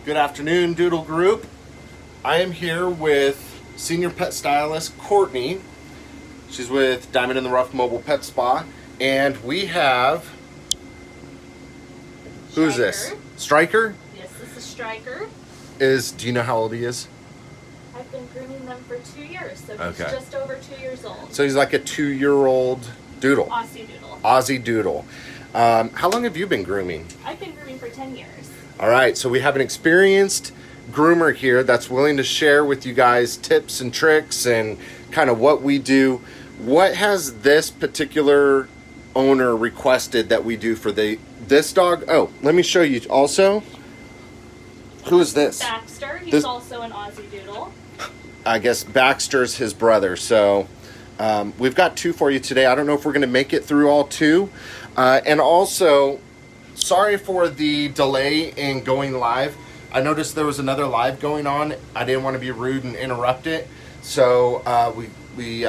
Good afternoon, Doodle Group. I am here with Senior Pet Stylist Courtney. She's with Diamond in the Rough Mobile Pet Spa. And we have... Who is this? Striker? Yes, this is Striker. Do you know how old he is? I've been grooming them for 2 years, so he's Okay. just over 2 years old. So he's like a 2-year-old doodle. Aussie Doodle. Aussie Doodle. How long have you been grooming? I've been grooming for 10 years. All right, so we have an experienced groomer here that's willing to share with you guys tips and tricks and kind of what we do. What has this particular owner requested that we do for this dog? Oh, let me show you also. Who is this? Baxter. He's also an Aussie Doodle. I guess Baxter's his brother. So we've got two for you today. I don't know if we're going to make it through all two. And also, sorry for the delay in going live. I noticed there was another live going on. I didn't want to be rude and interrupt it. So we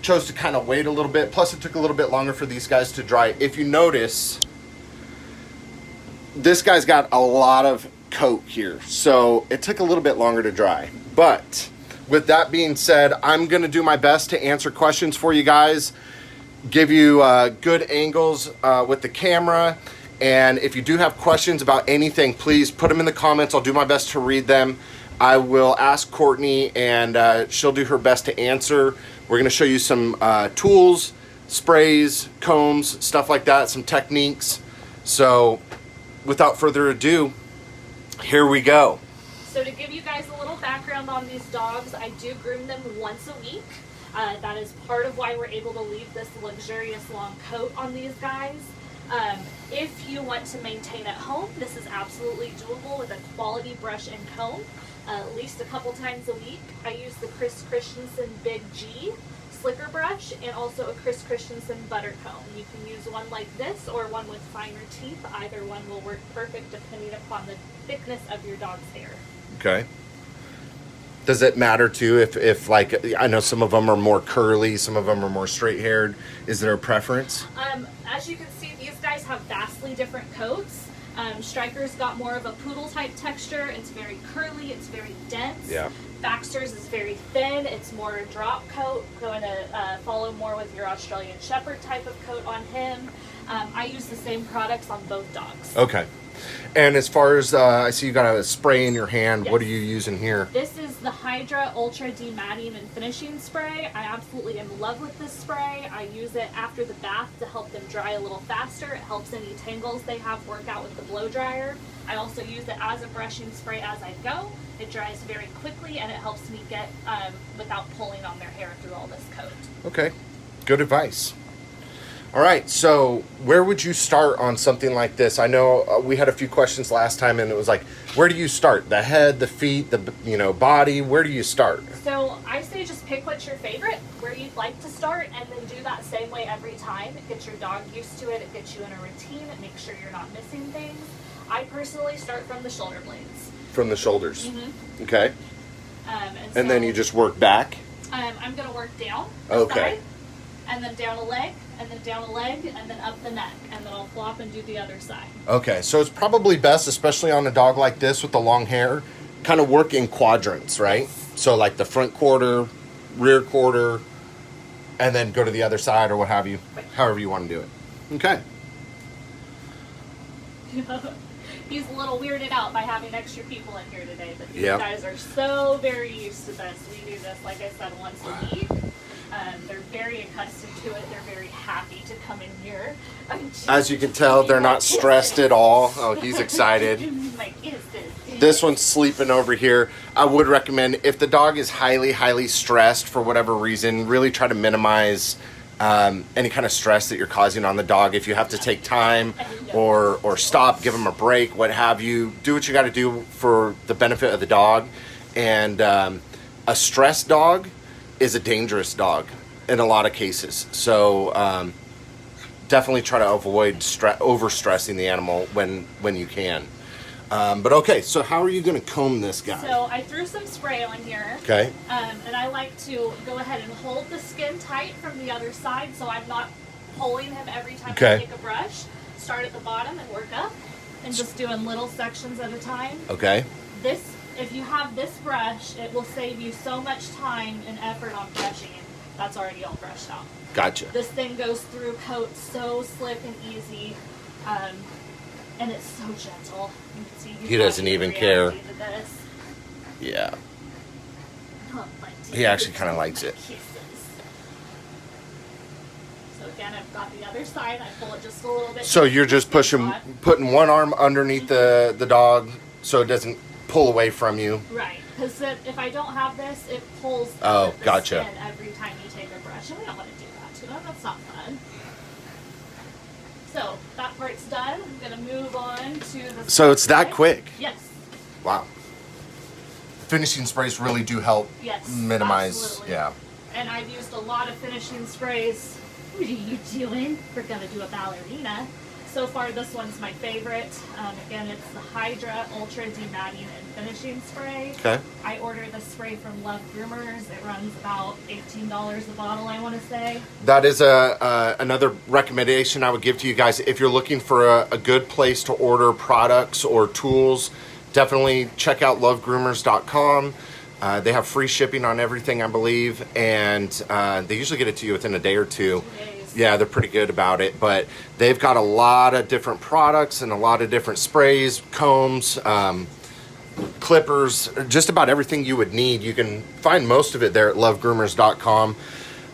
chose to kind of wait a little bit. Plus, it took a little bit longer for these guys to dry. If you notice, this guy's got a lot of coat here. So it took a little bit longer to dry. But with that being said, I'm going to do my best to answer questions for you guys. Give you good angles with the camera. And if you do have questions about anything, please put them in the comments. I'll do my best to read them. I will ask Courtney and she'll do her best to answer. We're going to show you some tools, sprays, combs, stuff like that, some techniques. So without further ado, here we go. So to give you guys a little background on these dogs, I do groom them once a week. That is part of why we're able to leave this luxurious long coat on these guys. If you want to maintain at home, this is absolutely doable with a quality brush and comb. At least a couple times a week. I use the Chris Christensen Big G slicker brush and also a Chris Christensen butter comb. You can use one like this or one with finer teeth. Either one will work perfect depending upon the thickness of your dog's hair. Okay. Does it matter too if like, I know some of them are more curly, some of them are more straight haired. Is there a preference? As you can see, these guys have vastly different coats. Striker's got more of a poodle type texture. It's very curly, it's very dense. Yeah. Baxter's is very thin. It's more a drop coat, going to follow more with your Australian Shepherd type of coat on him. I use the same products on both dogs. Okay. And as far as, I see you got a spray in your hand. Yes. What are you using here? This is the Hydra Ultra Dematting and Finishing Spray. I absolutely am in love with this spray. I use it after the bath to help them dry a little faster. It helps any tangles they have work out with the blow dryer. I also use it as a brushing spray as I go. It dries very quickly and it helps me get without pulling on their hair through all this coat. Okay, good advice. All right, so where would you start on something like this? I know we had a few questions last time, and it was like, where do you start? The head, the feet, the body. Where do you start? So I say just pick what's your favorite, where you'd like to start, and then do that same way every time. It gets your dog used to it. It gets you in a routine. It makes sure you're not missing things. I personally start from the shoulder blades. From the shoulders. Mm-hmm. Okay. And then you just work back. I'm going to work down. Okay. Side, and then down a leg, and then down a leg, and then up the neck, and then I'll flop and do the other side. Okay, so it's probably best, especially on a dog like this with the long hair, kind of work in quadrants, right? Yes. So like the front quarter, rear quarter, and then go to the other side or what have you, right. However you want to do it. Okay. He's a little weirded out by having extra people in here today, but these guys are so very used to this. We do this, like I said, once a week. They're very accustomed to it. They're very happy to come in here. As you can tell, they're not stressed at all. Oh, he's excited. Like, this one's sleeping over here. I would recommend, if the dog is highly, highly stressed for whatever reason, really try to minimize any kind of stress that you're causing on the dog. If you have to take time or stop, give them a break, what have you, do what you got to do for the benefit of the dog. And a stressed dog is a dangerous dog in a lot of cases. So definitely try to avoid overstressing the animal when you can. But okay, so how are you going to comb this guy? So I threw some spray on here. Okay. And I like to go ahead and hold the skin tight from the other side so I'm not pulling him every time I take a brush. Start at the bottom and work up. and just doing little sections at a time. Okay. This, if you have this brush, it will save you so much time and effort on brushing. That's already all brushed out. Gotcha. This thing goes through coat so slick and easy, and it's so gentle. You can see He doesn't even care. Yeah. He actually kind of likes it. So again, I've got the other side. I pull it just a little bit. So you're just putting one arm underneath the dog so it doesn't pull away from you. Right, because if I don't have this, it pulls the skin every time you take a brush, and we don't want to do that to them. That's not fun. So that part's done. I'm going to move on to the So it's that quick? Yes. Wow. Finishing sprays really do help minimize. Absolutely. Yeah. And I've used a lot of finishing sprays. What are you doing? We're going to do a ballerina. So far, this one's my favorite. Again, it's the Hydra Ultra Dematting and Finishing Spray. Okay. I ordered this spray from Love Groomers. It runs about $18 a bottle, I want to say. That is another recommendation I would give to you guys. If you're looking for a good place to order products or tools, definitely check out lovegroomers.com. They have free shipping on everything, I believe, and they usually get it to you within a day or two. 2 days. Yeah, they're pretty good about it, but they've got a lot of different products and a lot of different sprays, combs, clippers, just about everything you would need. You can find most of it there at lovegroomers.com.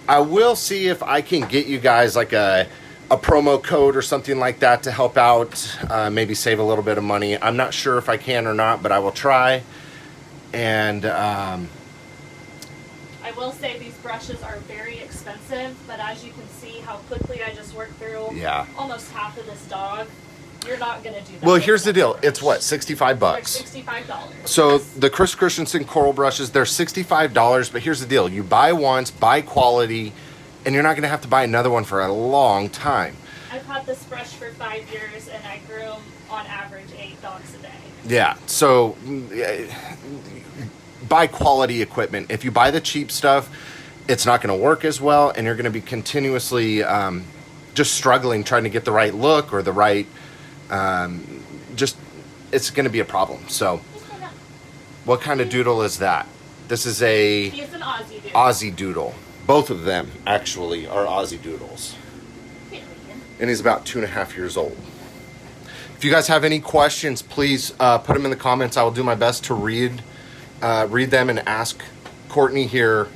I will see if I can get you guys like a promo code or something like that to help out, maybe save a little bit of money. I'm not sure if I can or not, but I will try. And I will say these brushes are very expensive, but as you can see how quickly I just worked through almost half of this dog, you're not going to do that. Well, here's the deal. It's what, $65? They're $65. So the Chris Christensen coral brushes, they're $65, but here's the deal. You buy once, buy quality, and you're not going to have to buy another one for a long time. I've had this brush for 5 years, and I groom on average 8 dogs a day. Yeah, so buy quality equipment. If you buy the cheap stuff, it's not going to work as well, and you're going to be continuously just struggling trying to get the right look or the right, it's going to be a problem. So what kind of doodle is that? This is He's an Aussie Doodle. Aussie Doodle. Both of them actually are Aussie Doodles. And he's about 2.5 years old. If you guys have any questions, please put them in the comments. I will do my best to read them and ask Courtney here,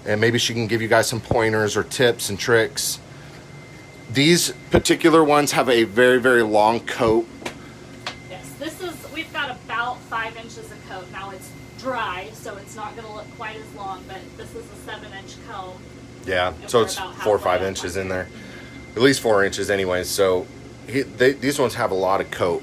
and maybe she can give you guys some pointers or tips and tricks. These particular ones have a very, very long coat. Yes, we've got about 5 inches of coat. Now it's dry, so it's not going to look quite as long, but this is a 7-inch comb. Yeah, so it's 4 or 5 inches in there. At least 4 inches anyways. So these ones have a lot of coat,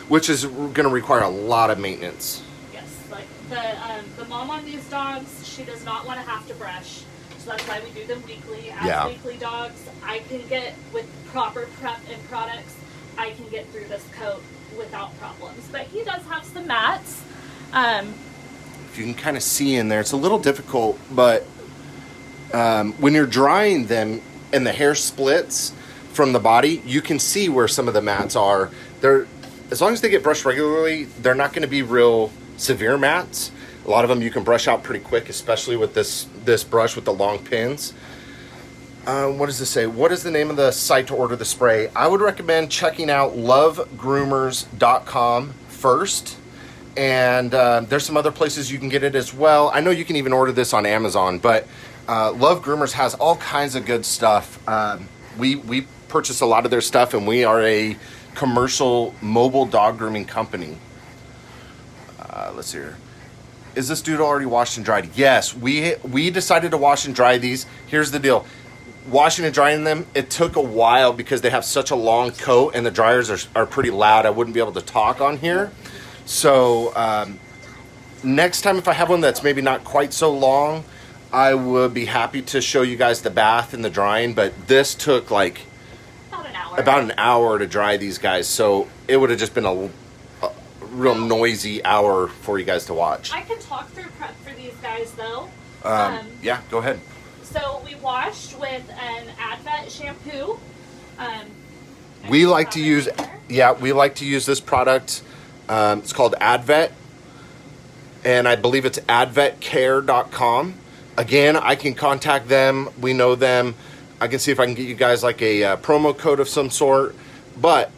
which is going to require a lot of maintenance. Yes, like the mom on these dogs, she does not want to have to brush. So that's why we do them weekly. As weekly dogs, I can get, with proper prep and products, I can get through this coat without problems. But he does have some mats. If you can kind of see in there, it's a little difficult, but when you're drying them and the hair splits from the body, you can see where some of the mats are. As long as they get brushed regularly, they're not going to be real severe mats. A lot of them you can brush out pretty quick, especially with this brush with the long pins. What does this say? What is the name of the site to order the spray? I would recommend checking out lovegroomers.com first. And there's some other places you can get it as well. I know you can even order this on Amazon, but Love Groomers has all kinds of good stuff. We purchase a lot of their stuff, and we are a commercial mobile dog grooming company. Let's see here. Is this doodle already washed and dried? Yes, we decided to wash and dry these. Here's the deal. Washing and drying them, it took a while because they have such a long coat and the dryers are pretty loud. I wouldn't be able to talk on here. So next time if I have one that's maybe not quite so long, I would be happy to show you guys the bath and the drying, but this took like about an hour to dry these guys. So it would have just been a real noisy hour for you guys to watch. I can talk through prep for these guys though. Yeah, go ahead. So we washed with an Advent shampoo. We like to use Yeah, we like to use this product. It's called Advet, and I believe it's advetcare.com. Again, I can contact them. We know them. I can see if I can get you guys like a promo code of some sort. But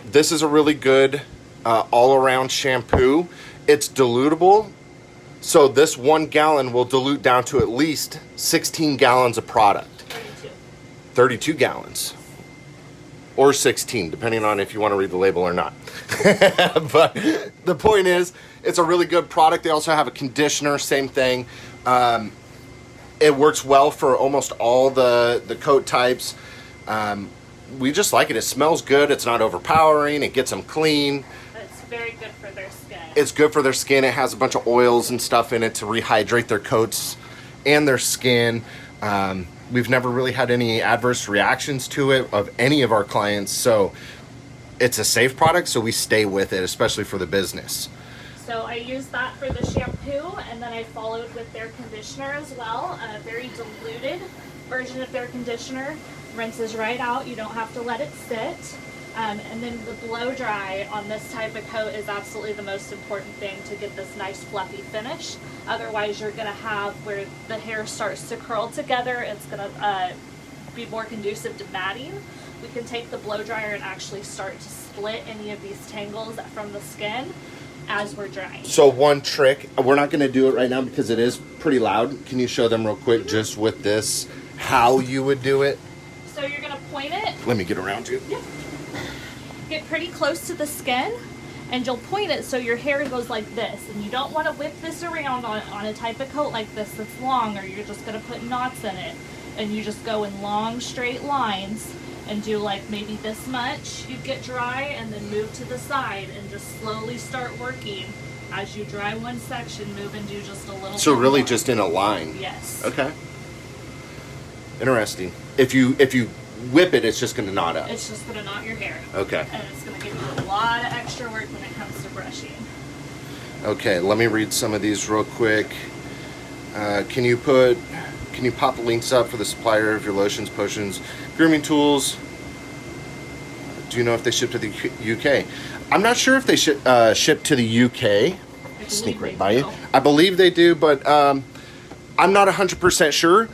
this is a really good all-around shampoo. It's dilutable. So this 1 gallon will dilute down to at least 16 gallons of product. 32 gallons. Or 16, depending on if you want to read the label or not. But the point is, it's a really good product. They also have a conditioner, same thing. It works well for almost all the coat types. We just like it. It smells good. It's not overpowering. It gets them clean. It's very good for their skin. It's good for their skin. It has a bunch of oils and stuff in it to rehydrate their coats and their skin. We've never really had any adverse reactions to it of any of our clients, so it's a safe product, so we stay with it, especially for the business. So I used that for the shampoo, and then I followed with their conditioner as well, a very diluted version of their conditioner. Rinses right out, you don't have to let it sit. And then the blow dry on this type of coat is absolutely the most important thing to get this nice fluffy finish. Otherwise, you're going to have where the hair starts to curl together. It's going to be more conducive to matting. We can take the blow dryer and actually start to split any of these tangles from the skin as we're drying. So one trick, we're not going to do it right now because it is pretty loud. Can you show them real quick just with this, how you would do it? So you're going to point it. Let me get around you. Yep. Get pretty close to the skin, and you'll point it so your hair goes like this. And you don't want to whip this around on a type of coat like this that's long, or you're just going to put knots in it. And you just go in long straight lines and do like maybe this much. You get dry and then move to the side and just slowly start working. As you dry one section, move and do just a little So bit really more. just in a line? Yes. Okay. Interesting. If you whip it, it's just going to knot up. It's just going to knot your hair. Okay. And it's going to give you a lot of extra work when it comes to brushing. Okay, let me read some of these real quick. Can you pop the links up for the supplier of your lotions, potions, grooming tools? Do you know if they ship to the UK? I'm not sure if they ship to the UK. Sneak right by you. I believe they do, but I'm not 100% sure.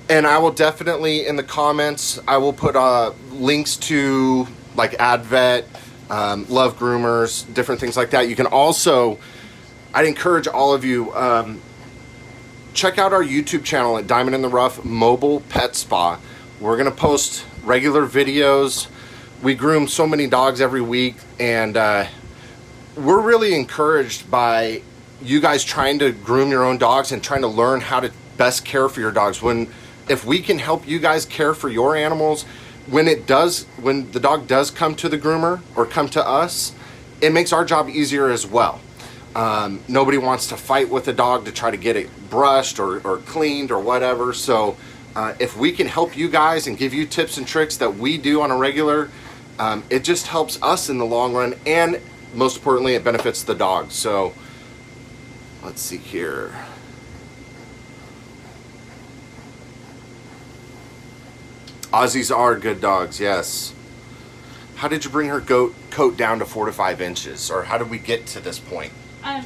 And I will definitely, in the comments, I will put links to like Advet, Love Groomers, different things like that. You can also, I'd encourage all of you, check out our YouTube channel at Diamond in the Rough Mobile Pet Spa. We're going to post regular videos. We groom so many dogs every week, and we're really encouraged by you guys trying to groom your own dogs and trying to learn how to best care for your dogs. If we can help you guys care for your animals, when the dog does come to the groomer or come to us, it makes our job easier as well. Nobody wants to fight with a dog to try to get it brushed or cleaned or whatever. So if we can help you guys and give you tips and tricks that we do on a regular, it just helps us in the long run, and most importantly, it benefits the dog. So let's see here. Aussies are good dogs, yes. How did you bring her coat down to 4 to 5 inches? Or how did we get to this point?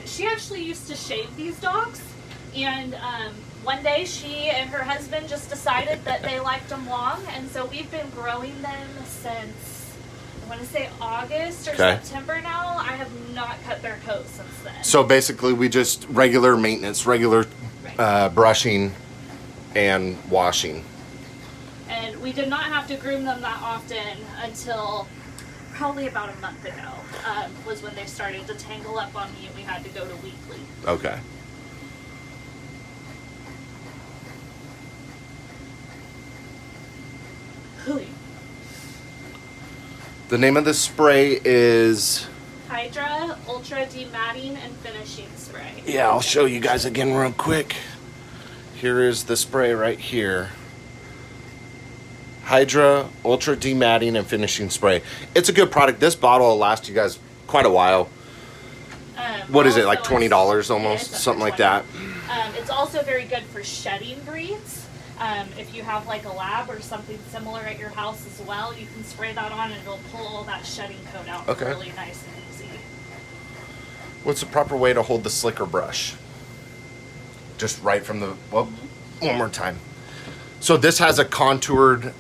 She actually used to shave these dogs. And one day she and her husband just decided that they liked them long. And so we've been growing them since, I want to say August or September now. I have not cut their coat since then. So basically we just regular maintenance, regular brushing and washing. And we did not have to groom them that often until probably about a month ago, was when they started to tangle up on me and we had to go to weekly. Okay. The name of the spray is Hydra Ultra Dematting and Finishing Spray. Yeah, I'll show you guys again real quick. Here is the spray right here. Hydra Ultra Dematting and Finishing Spray. It's a good product. This bottle will last you guys quite a while. What is it, like $20 almost? Something like that. It's also very good for shedding breeds. If you have like a lab or something similar at your house as well, you can spray that on and it'll pull all that shedding coat out really nice and easy. What's the proper way to hold the slicker brush? Just right from the, well, one more time. So this has a contoured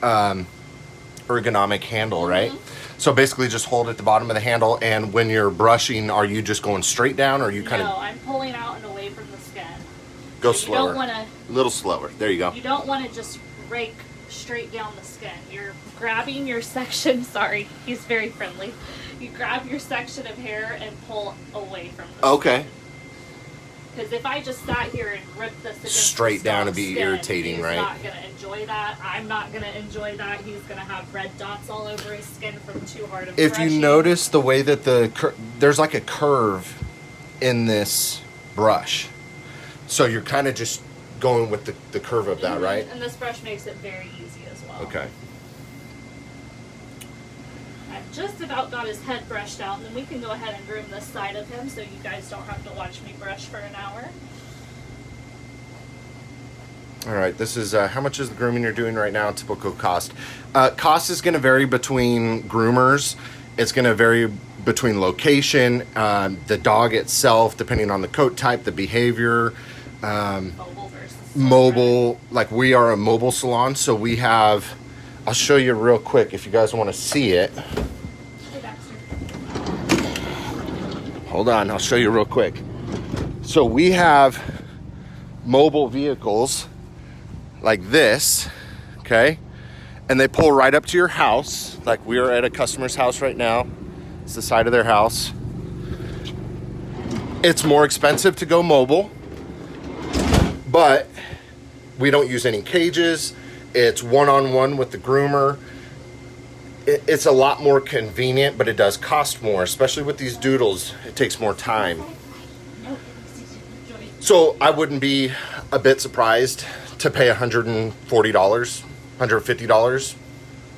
ergonomic handle, right? So basically just hold at the bottom of the handle, and when you're brushing, are you just going straight down, or are you kind of... No, I'm pulling out and away from the skin. Go so slower. You don't want to... A little slower. There you go. You don't want to just rake straight down the skin. You're grabbing your section, sorry, he's very friendly. You grab your section of hair and pull away from the skin. Because if I just sat here and ripped this against straight down, it'd be skin, irritating, he's right? He's not going to enjoy that. I'm not going to enjoy that. He's going to have red dots all over his skin from too hard of If brushing. you notice the way that there's like a curve in this brush. So you're kind of just going with the curve of that, right? And this brush makes it very easy as well. Okay. I've just about got his head brushed out, and then we can go ahead and groom this side of him so you guys don't have to watch me brush for an hour. All right, this is, how much is the grooming you're doing right now? Typical cost. Cost is going to vary between groomers. It's going to vary between location, the dog itself, depending on the coat type, the behavior. Mobile versus Mobile, like we are a mobile salon, so we have, I'll show you real quick if you guys want to see it. Hey, Baxter. Hold on, I'll show you real quick. So we have mobile vehicles like this, okay? And they pull right up to your house. Like we are at a customer's house right now. It's the side of their house. It's more expensive to go mobile, but we don't use any cages. It's one-on-one with the groomer. It's a lot more convenient, but it does cost more, especially with these doodles. It takes more time. So I wouldn't be a bit surprised to pay $140, $150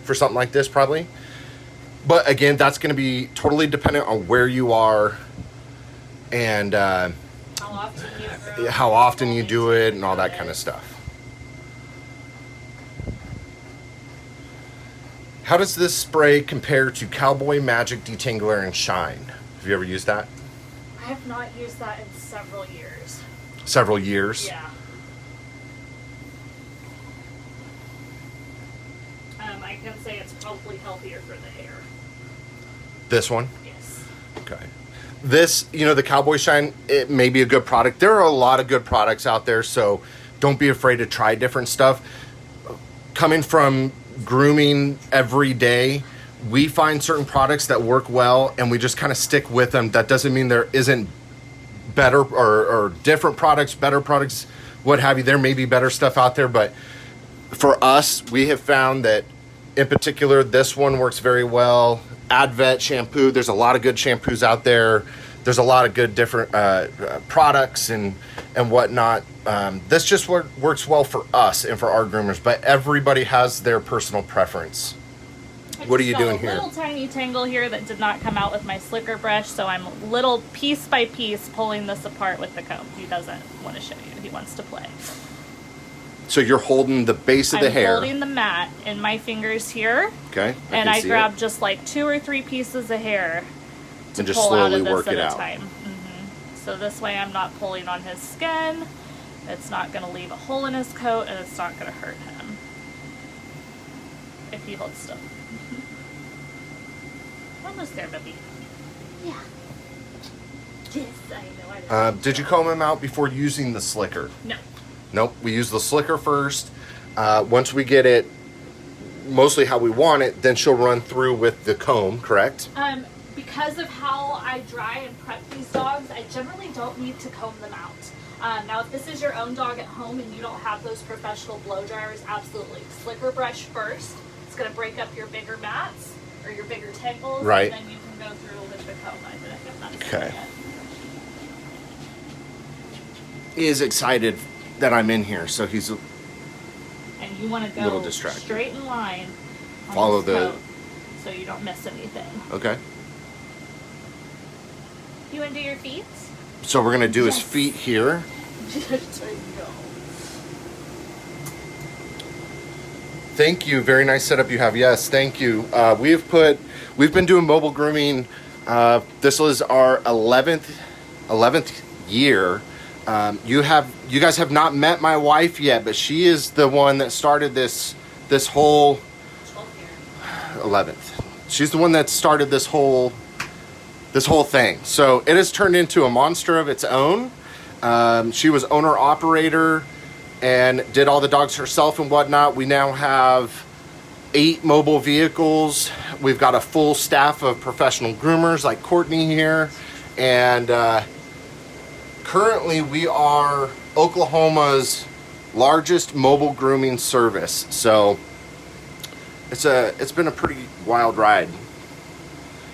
for something like this probably. But again, that's going to be totally dependent on where you are and how often you do it and all that kind of stuff. How does this spray compare to Cowboy Magic Detangler and Shine? Have you ever used that? I have not used that in several years. Several years? Yeah. I can say it's probably healthier for the hair. This one? Yes. Okay. This, you know, the Cowboy Shine, it may be a good product. There are a lot of good products out there, so don't be afraid to try different stuff. Coming from grooming every day, we find certain products that work well and we just kind of stick with them. That doesn't mean there isn't better or different products, better products, what have you. There may be better stuff out there, but for us, we have found that in particular, this one works very well. Advet shampoo, there's a lot of good shampoos out there. There's a lot of good different products and whatnot. This just works well for us and for our groomers, but everybody has their personal preference. What are you doing here? A little tiny tangle here that did not come out with my slicker brush, so I'm little piece by piece pulling this apart with the comb. He doesn't want to show you. He wants to play. So you're holding the base of the hair. I'm holding the mat in my fingers here. Okay. And I grab just like 2 or 3 pieces of hair to and just pull slowly out of this work at it a out. time. So this way I'm not pulling on his skin. It's not going to leave a hole in his coat, and it's not going to hurt him if he holds still. Almost there, Bubby. Yeah. Yes, I know. Did you comb him out before using the slicker? No. Nope, we use the slicker first. Once we get it mostly how we want it, then she'll run through with the comb, correct? Because of how I dry and prep these dogs, I generally don't need to comb them out. Now, if this is your own dog at home and you don't have those professional blow dryers, absolutely. Slicker brush first. It's going to break up your bigger mats or your bigger tangles. Right. And then you can go through with the comb. I didn't get that. Okay. He is excited that I'm in here, so he's And you want to little go distracted. straight in line. On Follow this the- coat so you don't miss anything. okay. You want to do your feet? So we're gonna do his Yes. feet here. There you go. Thank you. Very nice setup you have. Yes, thank you. We've been doing mobile grooming. This was our 11th year. You guys have not met my wife yet, but she is the one that started this whole 11th. She's the one that started this whole thing. So it has turned into a monster of its own. She was owner operator and did all the dogs herself and whatnot. We now have 8 mobile vehicles. We've got a full staff of professional groomers like Courtney here. And currently we are Oklahoma's largest mobile grooming service. So it's been a pretty wild ride.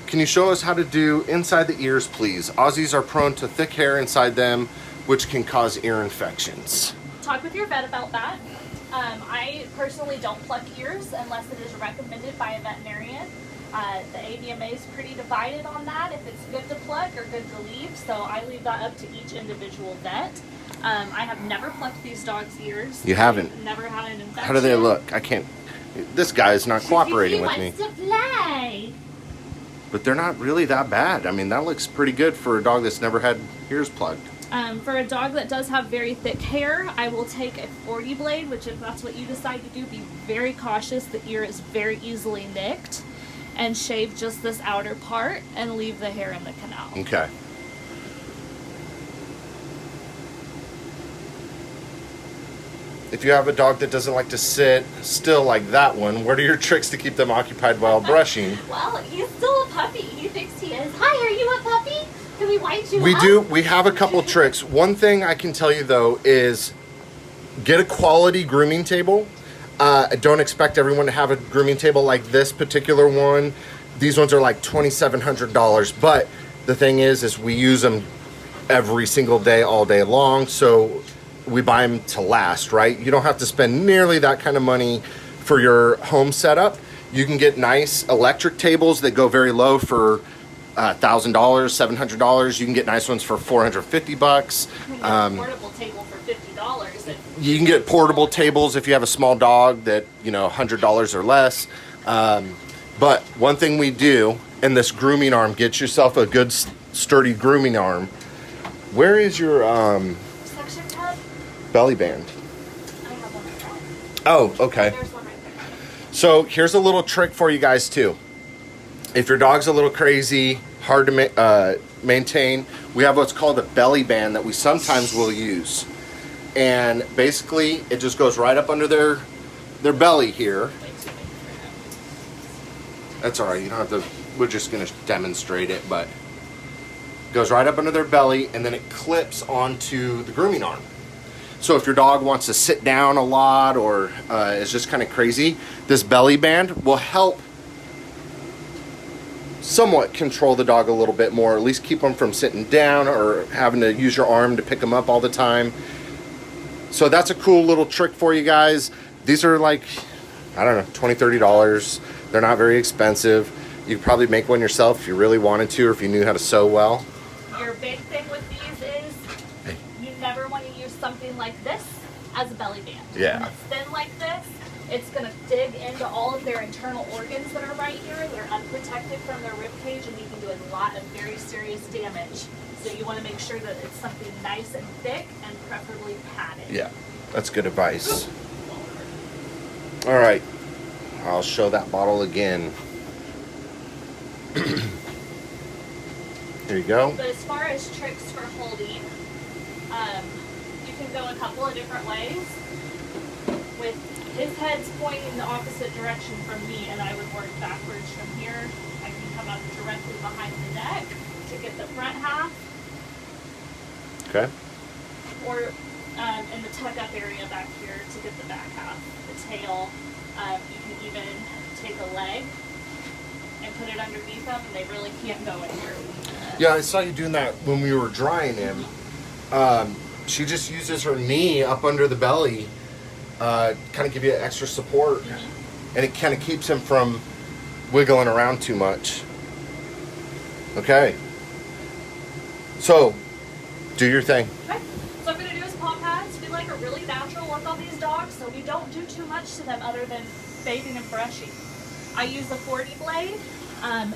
Can you show us how to do inside the ears, please? Aussies are prone to thick hair inside them, which can cause ear infections. Talk with your vet about that. I personally don't pluck ears unless it is recommended by a veterinarian. The AVMA is pretty divided on that, if it's good to pluck or good to leave, so I leave that up to each individual vet. I have never plucked these dogs' ears. You haven't? I've never had an infection. How do they look? I can't. This guy is not cooperating with me. He wants to play. But they're not really that bad. I mean, that looks pretty good for a dog that's never had ears plugged. For a dog that does have very thick hair, I will take a 40 blade, which if that's what you decide to do, be very cautious. The ear is very easily nicked. And shave just this outer part and leave the hair in the canal. Okay. If you have a dog that doesn't like to sit still like that one, what are your tricks to keep them occupied while brushing? Well, he's still a puppy. He thinks he is. Hi, are you a puppy? Can we wind you up? We have a couple tricks. One thing I can tell you though is get a quality grooming table. I don't expect everyone to have a grooming table like this particular one. These ones are like $2,700, but the thing is we use them every single day, all day long, so we buy them to last, right? You don't have to spend nearly that kind of money for your home setup. You can get nice electric tables that go very low for $1,000, $700. You can get nice ones for $450. You can get a portable table for $50. You can get portable tables if you have a small dog that, $100 or less. But one thing we do in this grooming arm, get yourself a good sturdy grooming arm. Where is your Suction cup? belly band? I have one right there. Oh, okay. There's one right there. So here's a little trick for you guys too. If your dog's a little crazy, hard to maintain, we have what's called a belly band that we sometimes will use. And basically, it just goes right up under their belly here. That's all right. You don't have to. We're just going to demonstrate it, but it goes right up under their belly, and then it clips onto the grooming arm. So if your dog wants to sit down a lot or is just kind of crazy, this belly band will help somewhat control the dog a little bit more, at least keep them from sitting down or having to use your arm to pick them up all the time. So that's a cool little trick for you guys. These are like, I don't know, $20, $30. They're not very expensive. You could probably make one yourself if you really wanted to, or if you knew how to sew well. Your big thing with these is you never want to use something like this as a belly band. Yeah. When it's thin like this, it's going to dig into all of their internal organs that are right here. They're unprotected from their rib cage, and you can do a lot of very serious damage. So you want to make sure that it's something nice and thick and preferably padded. Yeah, that's good advice. All right, I'll show that bottle again. Here you go. But as far as tricks for holding, you can go a couple of different ways. With his head's pointing the opposite direction from me, and I would work backwards from here. I can come up directly behind the neck to get the front half, Okay. or in the tuck-up area back here to get the back half, the tail. You can even take a leg and put it underneath them, and they really can't go anywhere. Yeah, I saw you doing that when we were drying him. She just uses her knee up under the belly, kind of give you extra support, and it kind of keeps him from wiggling around too much. Okay. So, do your thing. Okay. So I'm going to do is paw pads. We like a really natural look on these dogs, so we don't do too much to them other than bathing and brushing. I use a 40 blade.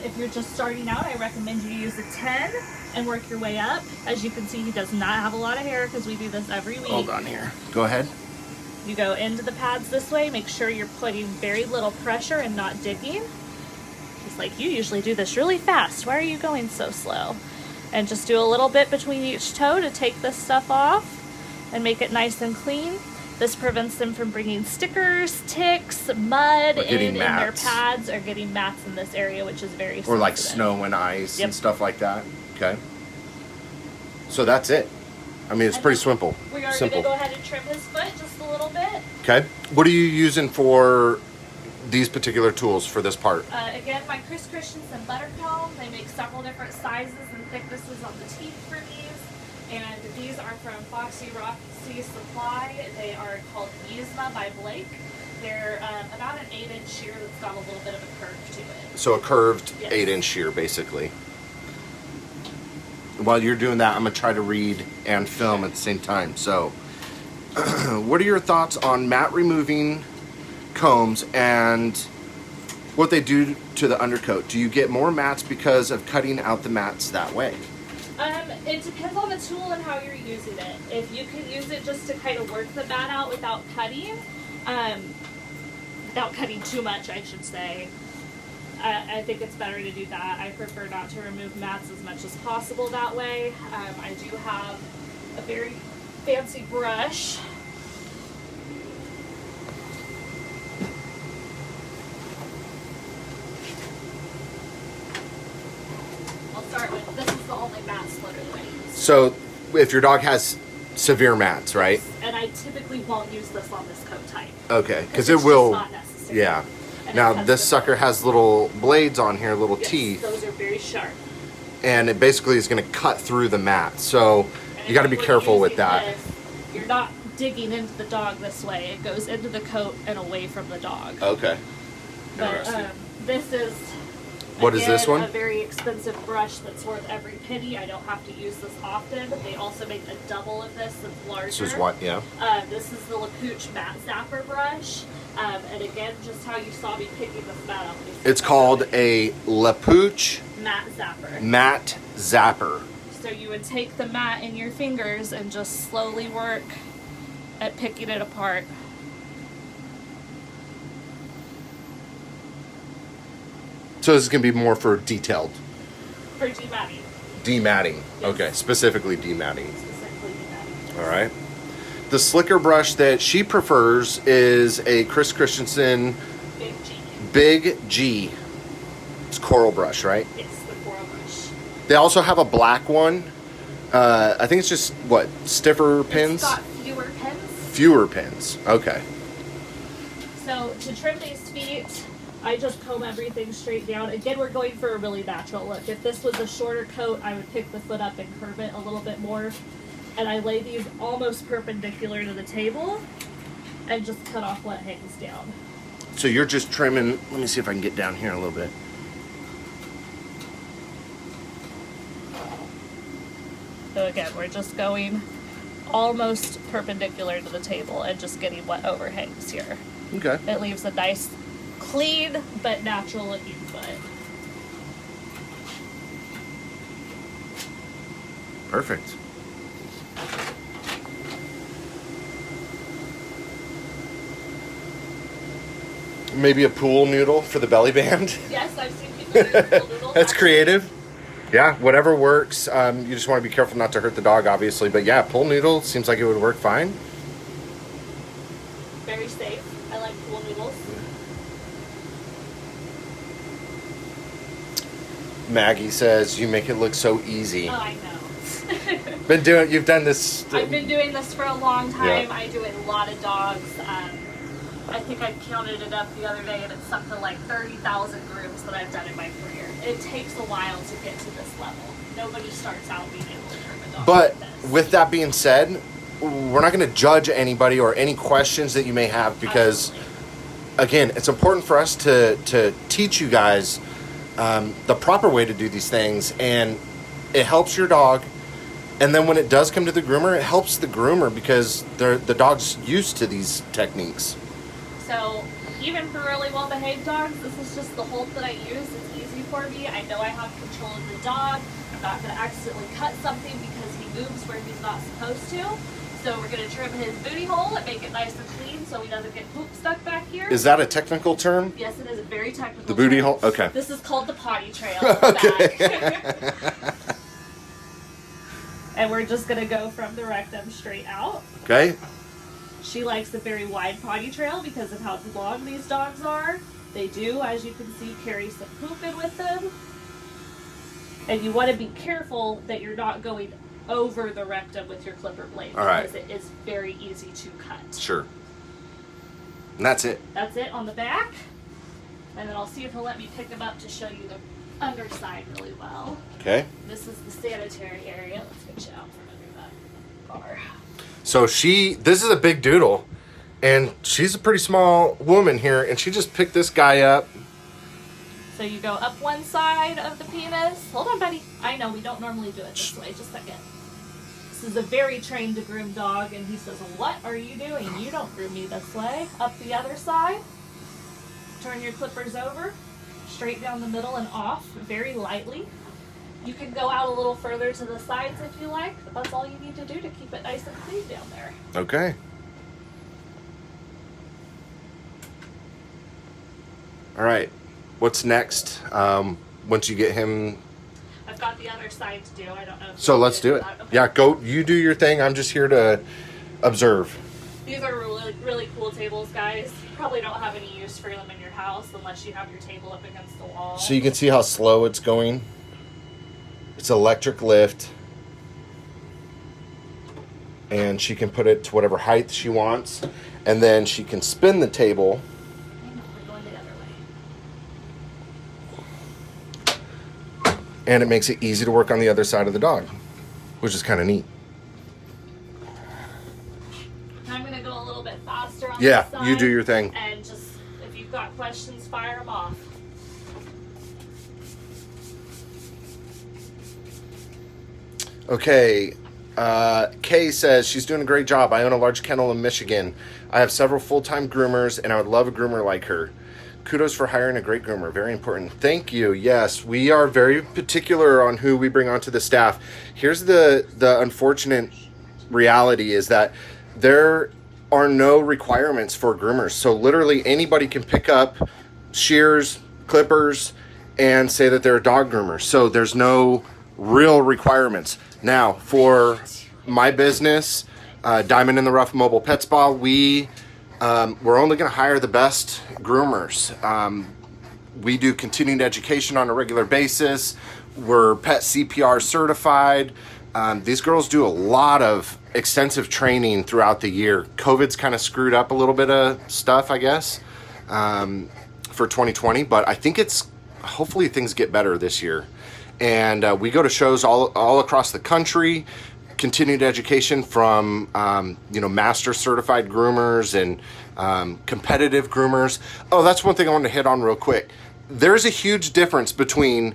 If you're just starting out, I recommend you use a 10 and work your way up. As you can see, he does not have a lot of hair because we do this every week. Hold on here. Go ahead. You go into the pads this way. Make sure you're putting very little pressure and not digging. He's like, you usually do this really fast. Why are you going so slow? And just do a little bit between each toe to take this stuff off and make it nice and clean. This prevents them from bringing stickers, ticks, mud in their pads, or getting mats in this area, which is very sensitive. Or like snow and ice and stuff like that. Okay. So that's it. I mean, it's pretty simple. We are going to go ahead and trim his foot just a little bit. Okay. What are you using for these particular tools for this part? Again, my Chris Christensen Buttercomb. They make several different sizes and thicknesses on the teeth for these. And these are from Foxy Roxy Supply. They are called Yzma by Blake. They're about an 8-inch shear that's got a little bit of a curve to it. So a curved 8-inch shear, basically. While you're doing that, I'm going to try to read and film at the same time. So, what are your thoughts on mat removing combs and what they do to the undercoat? Do you get more mats because of cutting out the mats that way? It depends on the tool and how you're using it. If you can use it just to kind of work the mat out without cutting too much, I should say, I think it's better to do that. I prefer not to remove mats as much as possible that way. I do have a very fancy brush. This is the only mat splitter that I use. So, if your dog has severe mats, right? And I typically won't use this on this coat type. Okay, because it will. Not necessary. Yeah. And now this sucker has little blades on here, little teeth. Those are very sharp. And it basically is going to cut through the mat. So you got to be careful with that. This, you're not digging into the dog this way. It goes into the coat and away from the dog. Okay. But this is. What is this one? A very expensive brush that's worth every penny. I don't have to use this often. They also make a double of this that's larger. This is what, yeah? This is the LaPooch Matte Zapper brush. And again, just how you saw me picking this mat up. It's called a LaPooch Matte Zapper. Matte Zapper. So you would take the mat in your fingers and just slowly work at picking it apart. So this is going to be more for detailed. For dematting. Dematting. Yes. Okay, specifically dematting. Specifically dematting. All right. The slicker brush that she prefers is a Chris Christensen Big G. Big G. It's coral brush, right? Yes, the coral brush. They also have a black one. I think it's just, what, stiffer pins? It's got fewer pins. Fewer pins. Okay. So to trim these feet, I just comb everything straight down. Again, we're going for a really natural look. If this was a shorter coat, I would pick the foot up and curve it a little bit more. And I lay these almost perpendicular to the table and just cut off what hangs down. So you're just trimming, let me see if I can get down here a little bit. So again, we're just going almost perpendicular to the table and just getting what overhangs here. Okay. It leaves a nice, clean, but natural looking foot. Perfect. Maybe a pool noodle for the belly band. Yes, I've seen people do pool noodles. That's creative. Yeah, whatever works. You just want to be careful not to hurt the dog, obviously. But yeah, pool noodle seems like it would work fine. Very safe. I like pool noodles. Maggie says you make it look so easy. Oh, I know. You've done this. I've been doing this for a long time. Yeah. I do a lot of dogs. I think I counted it up the other day, and it's something like 30,000 grooms that I've done in my career. It takes a while to get to this level. Nobody starts out being able to trim a dog But like this. with that being said, we're not going to judge anybody or any questions that you may have because, again, it's important for us to teach you guys the proper way to do these things, and it helps your dog. And then when it does come to the groomer, it helps the groomer because the dog's used to these techniques. So even for really well-behaved dogs, this is just the hold that I use. It's easy for me. I know I have control of the dog. I'm not going to accidentally cut something because he moves where he's not supposed to. So we're going to trim his booty hole and make it nice and clean so he doesn't get poop stuck back here. Is that a technical term? Yes, it is a very technical The booty term. hole? Okay. This is called the potty trail. Okay. And we're just going to go from the rectum straight out. Okay. She likes the very wide potty trail because of how long these dogs are. They do, as you can see, carry some poop in with them. And you want to be careful that you're not going over the rectum with your clipper blade. All right. Because it is very easy to cut. Sure. And that's it. That's it on the back. And then I'll see if he'll let me pick him up to show you the underside really well. Okay. This is the sanitary area. Let's get you out from under that bar. So this is a big doodle, and she's a pretty small woman here, and she just picked this guy up. So you go up one side of the penis. Hold on, buddy. I know, we don't normally do it this way. Just a second. This is a very trained to groom dog, and he says, what are you doing? You don't groom me this way. Up the other side. Turn your clippers over. Straight down the middle and off, very lightly. You can go out a little further to the sides if you like, but that's all you need to do to keep it nice and clean down there. Okay. All right. What's next? Once you get him... I've got the other side to do. I don't know if So let's do it. Okay. Yeah, go. You do your thing. I'm just here to observe. These are really, really cool tables, guys. You probably don't have any use for them in your house unless you have your table up against the wall. So you can see how slow it's going. It's electric lift. And she can put it to whatever height she wants. And then she can spin the table. We're going the other way. And it makes it easy to work on the other side of the dog, which is kind of neat. I'm going to go a little bit faster on Yeah, this side. you do your thing. And just, if you've got questions, fire them off. Okay, Kay says she's doing a great job. I own a large kennel in Michigan. I have several full-time groomers, and I would love a groomer like her. Kudos for hiring a great groomer. Very important. Thank you. Yes, we are very particular on who we bring onto the staff. Here's the unfortunate reality is that there are no requirements for groomers. So literally anybody can pick up shears, clippers, and say that they're a dog groomer. So there's no real requirements. Now, for my business, Diamond in the Rough Mobile Pet Spa, we're only going to hire the best groomers. We do continuing education on a regular basis. We're pet CPR certified. These girls do a lot of extensive training throughout the year. COVID's kind of screwed up a little bit of stuff, I guess, for 2020, but I think hopefully things get better this year. And we go to shows all across the country, continued education from, master certified groomers and competitive groomers. Oh, that's one thing I want to hit on real quick. There's a huge difference between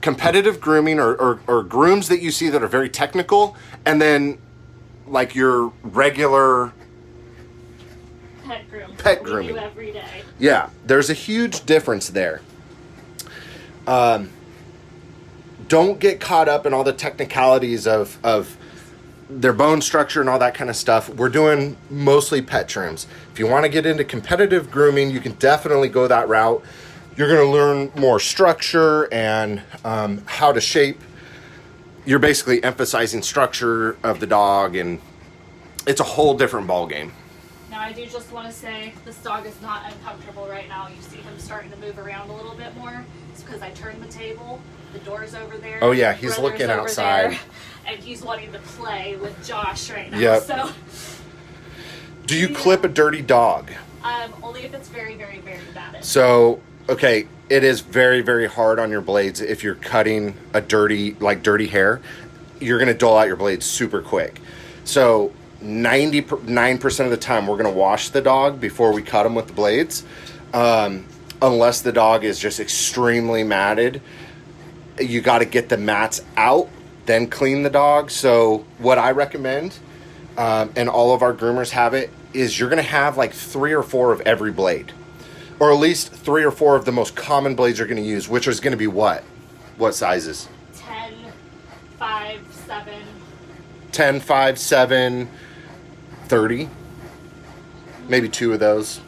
competitive grooming or grooms that you see that are very technical and then like your regular Pet grooming. We do every day. Yeah, there's a huge difference there. Don't get caught up in all the technicalities of their bone structure and all that kind of stuff. We're doing mostly pet trims. If you want to get into competitive grooming, you can definitely go that route. You're going to learn more structure and how to shape. You're basically emphasizing structure of the dog, and it's a whole different ball game. Now, I do just want to say this dog is not uncomfortable right now. You see him starting to move around a little bit more. It's because I turned the table. The door's over there. Oh yeah, he's Brother's looking over outside. there, and he's wanting to play with Josh right now. Yep. So, Do you clip a dirty dog? only if it's very, very, very bad. So, okay, it is very, very hard on your blades if you're cutting a dirty hair. You're going to dull out your blades super quick. So 99% of the time we're going to wash the dog before we cut him with the blades. Unless the dog is just extremely matted. You got to get the mats out, then clean the dog. So what I recommend, and all of our groomers have it, is you're going to have like 3 or 4 of every blade. Or at least 3 or 4 of the most common blades you're going to use, which is going to be what? What sizes? 10, 5, 7. 10, 5, 7, 30. Maybe 2 of those.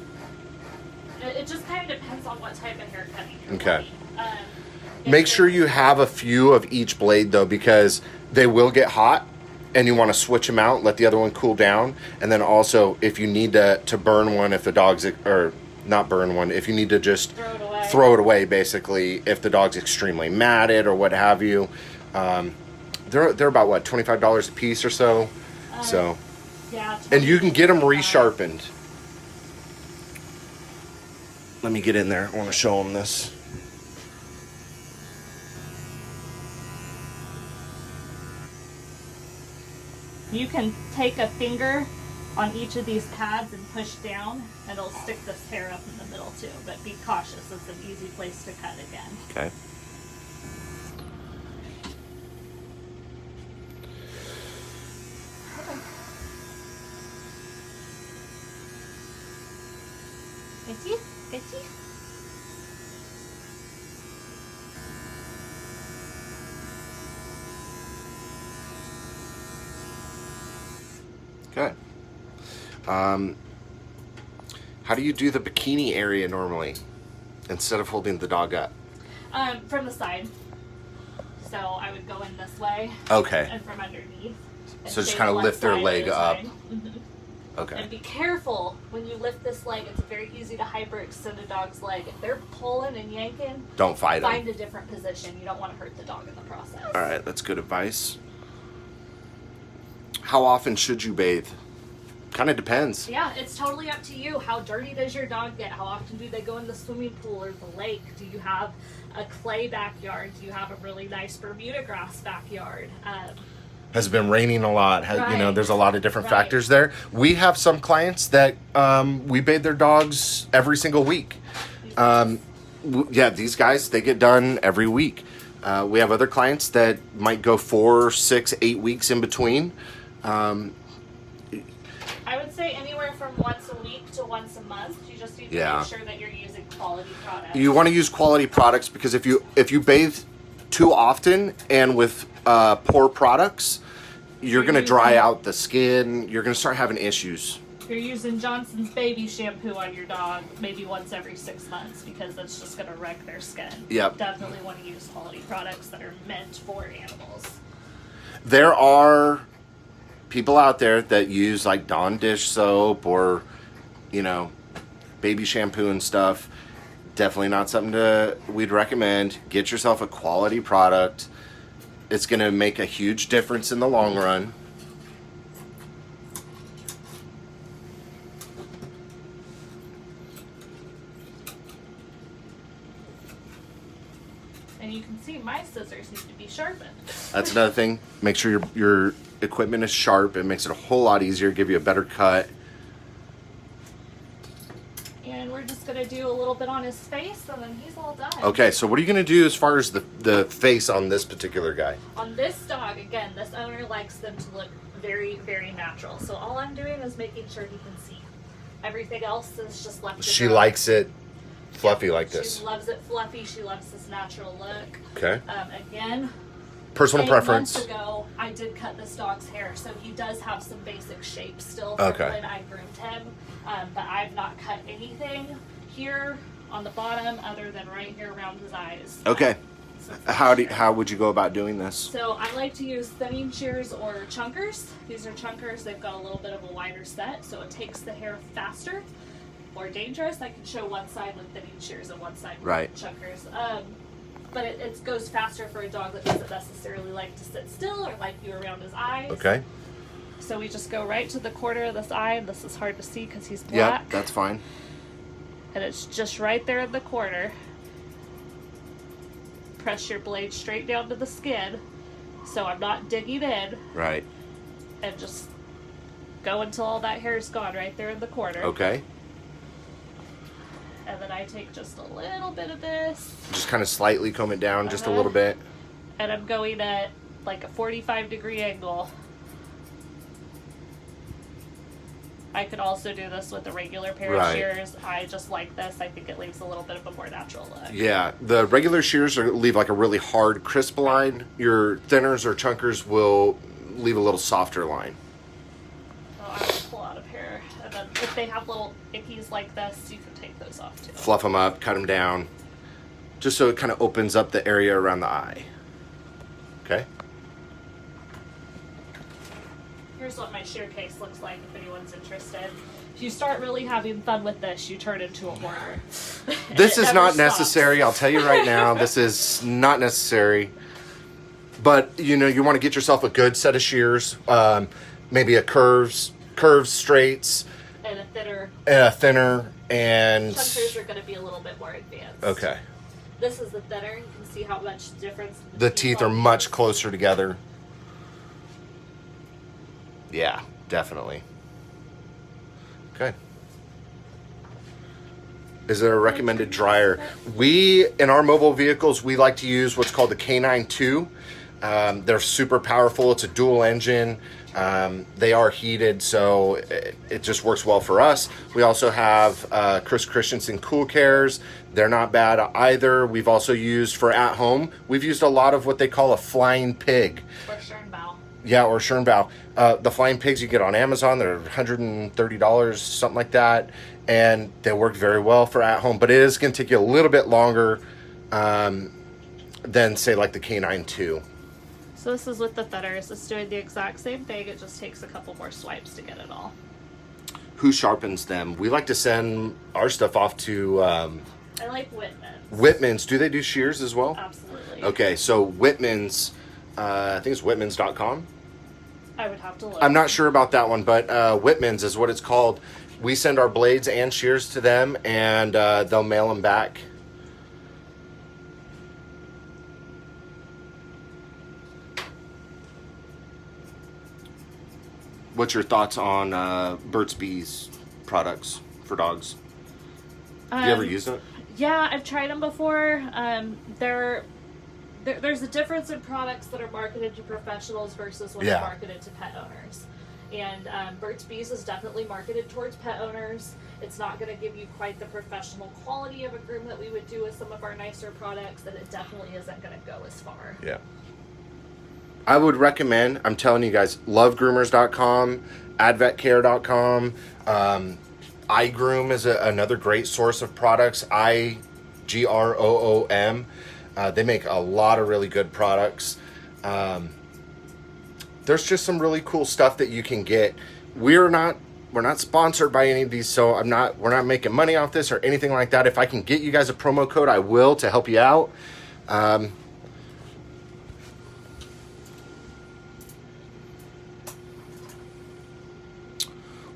It just kind of depends on what type of haircut you're Okay. wanting. Make sure you have a few of each blade though, because they will get hot and you want to switch them out, let the other one cool down. And then also if you need to burn one, if the dog's, or not burn one, if you need to just throw it away basically, if the dog's extremely matted or what have you. They're about what, $25 a piece or so? So, yeah. and you can get them resharpened. Let me get in there. I want to show them this. You can take a finger on each of these pads and push down, and it'll stick this hair up in the middle too. But be cautious, it's an easy place to cut again. Okay. Itchy? Itchy? Okay. How do you do the bikini area normally instead of holding the dog up? From the side. So I would go in this way. Okay. And from underneath. So just kind of lift their leg up. Mm-hmm. Okay. And be careful when you lift this leg. It's very easy to hyperextend a dog's leg. If they're pulling and yanking, don't fight them. Find a different position. You don't want to hurt the dog in the process. All right, that's good advice. How often should you bathe? Kind of depends. Yeah, it's totally up to you. How dirty does your dog get? How often do they go in the swimming pool or the lake? Do you have a clay backyard? Do you have a really nice Bermuda grass backyard? Has been raining a lot. You know, there's a lot of different Right. factors there. We have some clients that we bathe their dogs every single week. Yeah, these guys, they get done every week. We have other clients that might go 4, 6, 8 weeks in between. I would say anywhere from once a week to once a month. You just need to make sure that you're using quality products. You want to use quality products because if you bathe too often and with poor products, you're going to dry out the skin. You're going to start having issues. You're using Johnson's baby shampoo on your dog maybe once every 6 months because that's just going to wreck their skin. Yep. Definitely want to use quality products that are meant for animals. There are people out there that use like Dawn dish soap or, you know, baby shampoo and stuff. Definitely not something we'd recommend. Get yourself a quality product. It's going to make a huge difference in the long run. And you can see my scissors need to be sharpened. That's another thing. Make sure your equipment is sharp. It makes it a whole lot easier, give you a better cut. And we're just going to do a little bit on his face and then he's all done. Okay, so what are you going to do as far as the face on this particular guy? On this dog, again, this owner likes them to look very, very natural. So all I'm doing is making sure he can see. Everything else is just left to She go. likes it fluffy like this. She loves it fluffy. She loves this natural look. Okay. Again, Personal 8 preference. months ago, I did cut this dog's hair, so he does have some basic shapes still Okay. from when I groomed him. But I've not cut anything here on the bottom other than right here around his eyes. Okay. How would you go about doing this? So I like to use thinning shears or chunkers. These are chunkers. They've got a little bit of a wider set, so it takes the hair faster. More dangerous. I can show one side with thinning shears and one side with Right. chunkers. But it goes faster for a dog that doesn't necessarily like to sit still or like you around his eyes. Okay. So we just go right to the corner of this eye, and this is hard to see because he's Yeah, black. that's fine. And it's just right there in the corner. Press your blade straight down to the skin, so I'm not digging in, Right. and just go until all that hair is gone right there in the corner. Okay. And then I take just a little bit of this, Just kind of slightly comb it down just a little bit. and I'm going at like a 45-degree angle. I could also do this with a regular pair of shears. I just like this. I think it leaves a little bit of a more natural look. Yeah, the regular shears leave like a really hard, crisp line. Your thinners or chunkers will leave a little softer line. Oh, I would pull out a pair. And then if they have little ickies like this, you can take those off too. Fluff them up, cut them down, just so it kind of opens up the area around the eye. Okay. Here's what my shear case looks like if anyone's interested. If you start really having fun with this, you turn into a hoarder. This is not necessary. I'll tell you right now, this is not necessary. But, you know, you want to get yourself a good set of shears. Maybe a curves, straights. And a thinner. And a thinner. And chunkers are going to be a little bit more advanced. Okay. This is the thinner. You can see how much difference. The teeth are much closer together. Yeah, definitely. Okay. Is there a recommended dryer? We, in our mobile vehicles, we like to use what's called the K9 2. They're super powerful. It's a dual engine. They are heated, so it just works well for us. We also have Chris Christensen Cool Cares. They're not bad either. We've also used for at home. We've used a lot of what they call a flying pig. Or Schernbau. Yeah, or Schernbau. The flying pigs you get on Amazon, they're $130, something like that. And they work very well for at home, but it is going to take you a little bit longer than, say, like the K9 2. So this is with the thinners. It's doing the exact same thing. It just takes a couple more swipes to get it all. Who sharpens them? We like to send our stuff off to... I like Whitman's. Whitman's. Do they do shears as well? Absolutely. Okay, so Whitman's, I think it's whitmans.com. I would have to look. I'm not sure about that one, but Whitman's is what it's called. We send our blades and shears to them, and they'll mail them back. What's your thoughts on Burt's Bees products for dogs? Have you ever used it? Yeah, I've tried them before. There's a difference in products that are marketed to professionals versus what are marketed to pet owners. And Burt's Bees is definitely marketed towards pet owners. It's not going to give you quite the professional quality of a groom that we would do with some of our nicer products, and it definitely isn't going to go as far. Yeah. I would recommend, I'm telling you guys, lovegroomers.com, advetcare.com. iGroom is another great source of products. iGroom. They make a lot of really good products. There's just some really cool stuff that you can get. We're not sponsored by any of these, so we're not making money off this or anything like that. If I can get you guys a promo code, I will, to help you out.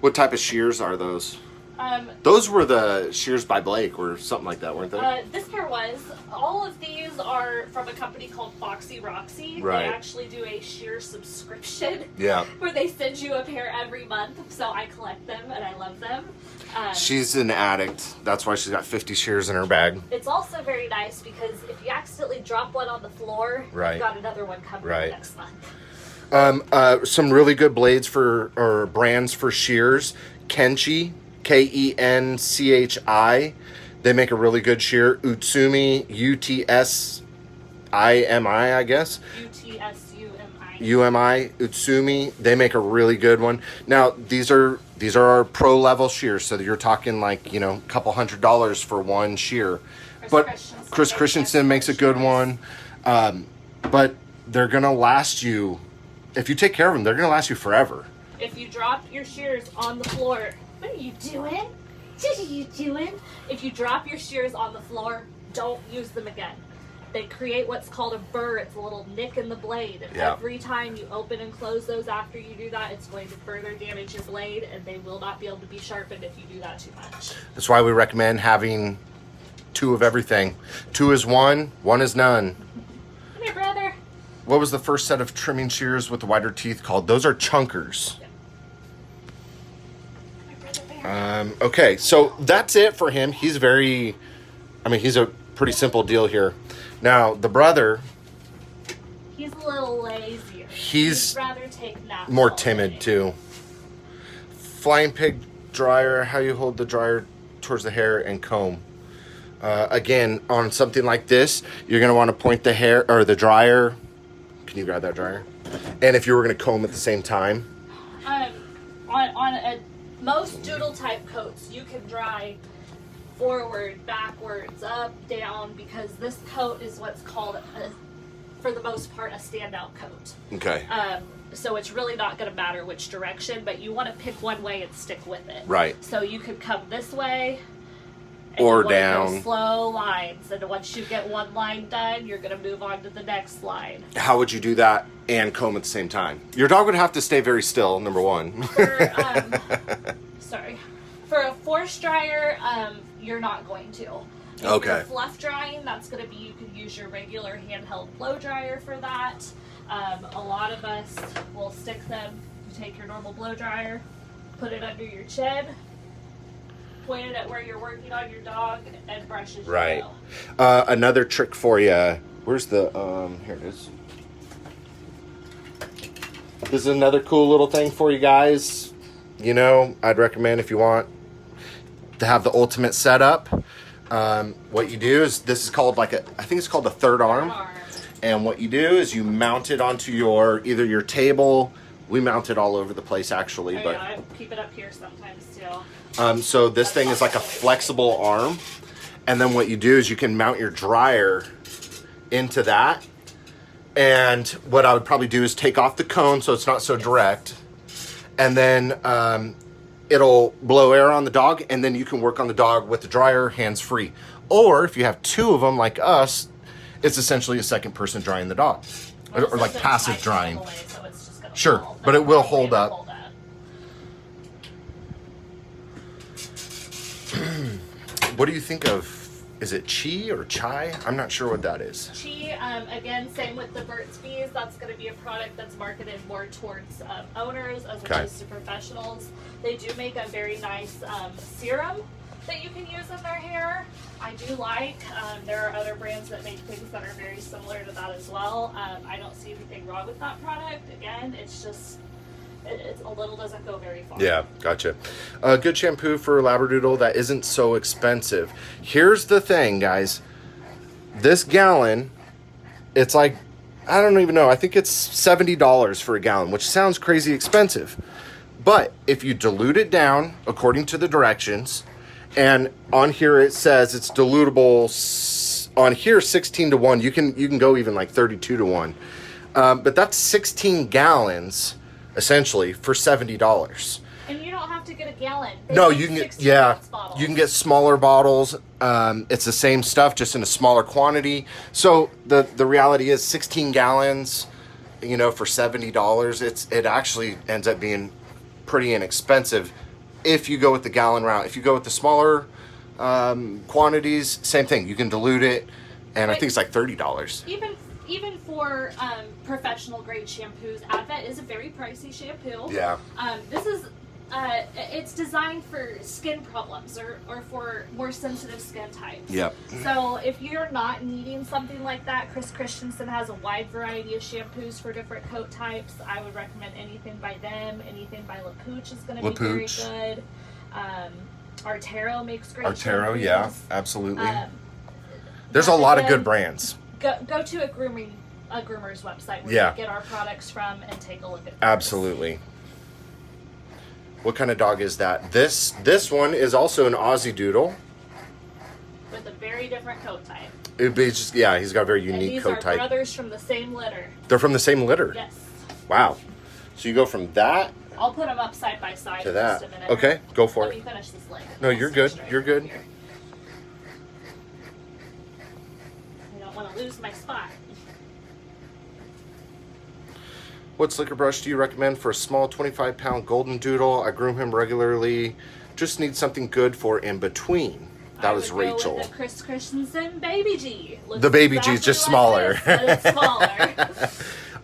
What type of shears are those? Those were the Shears by Blake or something like that, weren't they? This pair was. All of these are from a company called Foxy Roxy. Right. They actually do a shear subscription. Yeah. Where they send you a pair every month. So I collect them and I love them. She's an addict. That's why she's got 50 shears in her bag. It's also very nice because if you accidentally drop one on the floor, you've got another one coming next month. Some really good blades or brands for shears. Kenchi, Kenchi. They make a really good shear. Utsumi, Utsimi, I guess. UMI, Utsumi. They make a really good one. Now these are our pro level shears, so you're talking like, you know, a couple $100 for one shear. Chris Christensen makes a good one. But they're gonna last you. If you take care of them, they're going to last you forever. If you drop your shears on the floor, what are you doing? What are you doing? If you drop your shears on the floor, don't use them again. They create what's called a burr. It's a little nick in the blade. And every time you open and close those after you do that, it's going to further damage your blade, and they will not be able to be sharpened if you do that too much. That's why we recommend having 2 of everything. 2 is 1, 1 is none. Come here, brother. What was the first set of trimming shears with the wider teeth called? Those are chunkers. Okay, so that's it for him. He's a pretty simple deal here. Now, the brother... He's a little lazier. He's rather take naps more timid, too. Flying pig dryer, how you hold the dryer towards the hair and comb. Again, on something like this, you're going to want to point the hair or the dryer. Can you grab that dryer? And if you were going to comb at the same time. Most doodle type coats, you can dry forward, backwards, up, down, because this coat is what's called, for the most part, a standout coat. Okay. So it's really not going to matter which direction, but you want to pick one way and stick with it. Right. So you could come this way. Or go down. Slow lines, and once you get one line done, you're going to move on to the next line. How would you do that and comb at the same time? Your dog would have to stay very still, number one. For a force dryer, you're not going to. If Okay. you're fluff drying, that's going to be, you can use your regular handheld blow dryer for that. A lot of us will stick them, you take your normal blow dryer, put it under your chin, point it at where you're working on your dog, and brush as you Right. go. Another trick for you. Where's the, here it is. This is another cool little thing for you guys. You know, I'd recommend if you want to have the ultimate setup. What you do is, this is called I think it's called the third arm. And what you do is you mount it onto either your table. We mount it all over the place actually. But I keep it up here sometimes too. So this thing is like a flexible arm. And then what you do is you can mount your dryer into that. And what I would probably do is take off the cone so it's not so direct. And then it'll blow air on the dog, and then you can work on the dog with the dryer hands-free. Or if you have two of them like us, it's essentially a second person drying the dog. Or like passive drying. Away, so it's just gonna Sure, fall. but it will hold up. What do you think of, is it chi or chai? I'm not sure what that is. Chi, again, same with the Burt's Bees. That's going to be a product that's marketed more towards owners as opposed to professionals. They do make a very nice serum that you can use in their hair. I do like. There are other brands that make things that are very similar to that as well. I don't see anything wrong with that product. Again, it's just, it's a little doesn't go very far. Yeah, gotcha. Good shampoo for Labradoodle that isn't so expensive. Here's the thing, guys. This gallon, it's like, I don't even know. I think it's $70 for a gallon, which sounds crazy expensive. But if you dilute it down according to the directions, and on here it says it's dilutable, on here 16 to 1. You can go even like 32 to 1. But that's 16 gallons essentially for $70. And you don't have to get a gallon. No, you can get, you can get smaller bottles. It's the same stuff, just in a smaller quantity. So the reality is 16 gallons, you know, for $70, it actually ends up being pretty inexpensive if you go with the gallon route. If you go with the smaller quantities, same thing. You can dilute it, and I think it's like $30. Even for professional grade shampoos, Advent is a very pricey shampoo. Yeah. This is it's designed for skin problems or for more sensitive skin types. Yep. So if you're not needing something like that, Chris Christensen has a wide variety of shampoos for different coat types. I would recommend anything by them. Anything by La Pooch is going to be very good. Artero makes great shampoos. Yeah, absolutely. There's a lot of good brands. Go to a groomer's website where you get our products from and take a look at them. Absolutely. What kind of dog is that? This one is also an Aussie Doodle. With a very different coat type. It'd be just, yeah, he's got a very unique coat type. These are brothers from the same litter. They're from the same litter? Yes. Wow. So you go from that I'll put them up side by side to in that. just a minute. Okay, go for Let it. me finish this leg. No, you're good. You're good. Here. I don't want to lose my spot. What slicker brush do you recommend for a small 25-pound golden doodle? I groom him regularly. Just need something good for in between. That was Rachel. Go with the Chris Christensen Baby G. Looks The Baby G is just smaller. This, but it's smaller.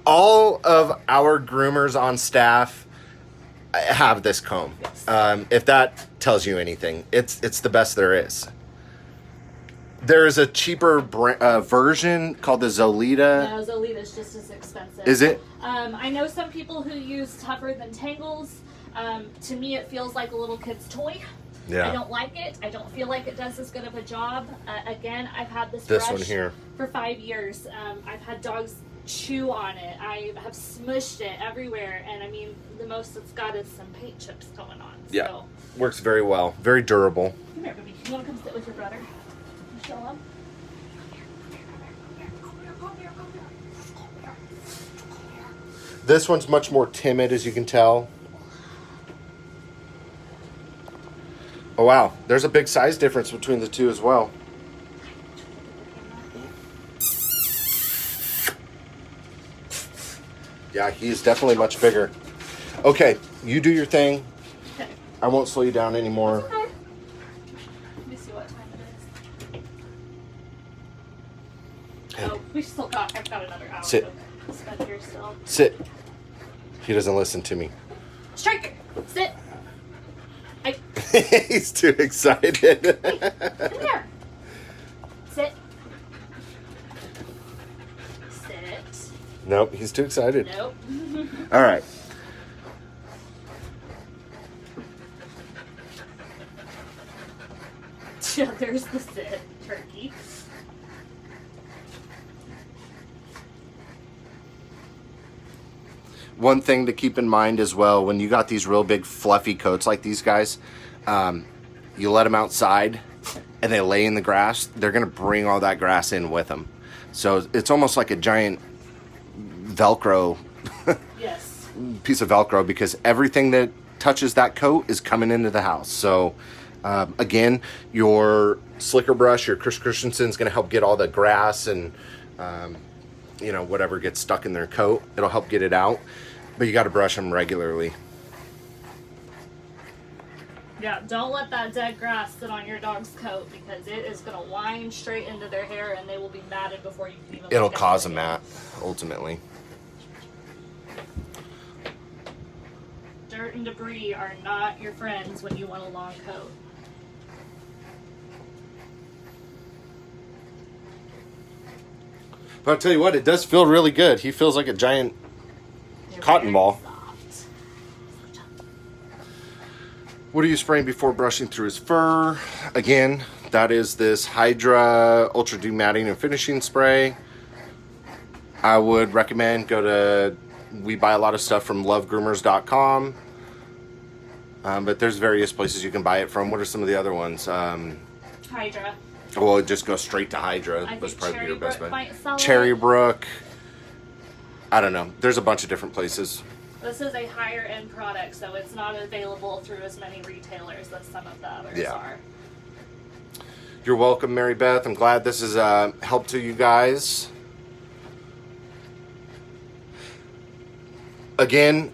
All of our groomers on staff have this comb. Yes. If that tells you anything, it's the best there is. There is a cheaper version called the Zolita. No, Zolita's just as expensive. Is it? I know some people who use Tougher Than Tangles. To me, it feels like a little kid's toy. Yeah. I don't like it. I don't feel like it does as good of a job. Again, I've had this This brush one here for 5 years. I've had dogs chew on it. I have smushed it everywhere, and I mean, the most it's got is some paint chips going on. Yeah. So. Works very well. Very durable. Come here, baby. You want to come sit with your brother? You show him? This one's much more timid, as you can tell. Oh wow, there's a big size difference between the two as well. Yeah, he's definitely much bigger. Okay, you do your thing. Okay. I won't slow you down anymore. Okay. Let me see what time it is. Hey. Oh, I've got another hour Sit. to spend here still. Sit. He doesn't listen to me. Striker, sit. He's too excited. Come here. Sit. Sit. Nope, he's too excited. Nope. All right. Yeah, there's the sit, turkey. One thing to keep in mind as well, when you got these real big fluffy coats like these guys, you let them outside and they lay in the grass, they're going to bring all that grass in with them. So it's almost like a giant Velcro Yes. piece of Velcro, because everything that touches that coat is coming into the house. So again, your slicker brush, your Chris Christensen's going to help get all the grass and whatever gets stuck in their coat. It'll help get it out, but you got to brush them regularly. Yeah, don't let that dead grass sit on your dog's coat, because it is going to wind straight into their hair and they will be matted before you can even It'll look at cause a it. mat, ultimately. Dirt and debris are not your friends when you want a long coat. But I'll tell you what, it does feel really good. He feels like a giant They're cotton very ball. soft. What are you spraying before brushing through his fur? Again, that is this Hydra Ultra Dew Matting and Finishing Spray. I would recommend we buy a lot of stuff from lovegroomers.com. But there's various places you can buy it from. What are some of the other ones? Hydra. Well, just go straight to Hydra. I That's think probably your best Cherrybrook bet. might sell it. Cherrybrook. I don't know. There's a bunch of different places. This is a higher end product, so it's not available through as many retailers as some of the others Yeah. are. You're welcome, Mary Beth. I'm glad this is help to you guys. Again,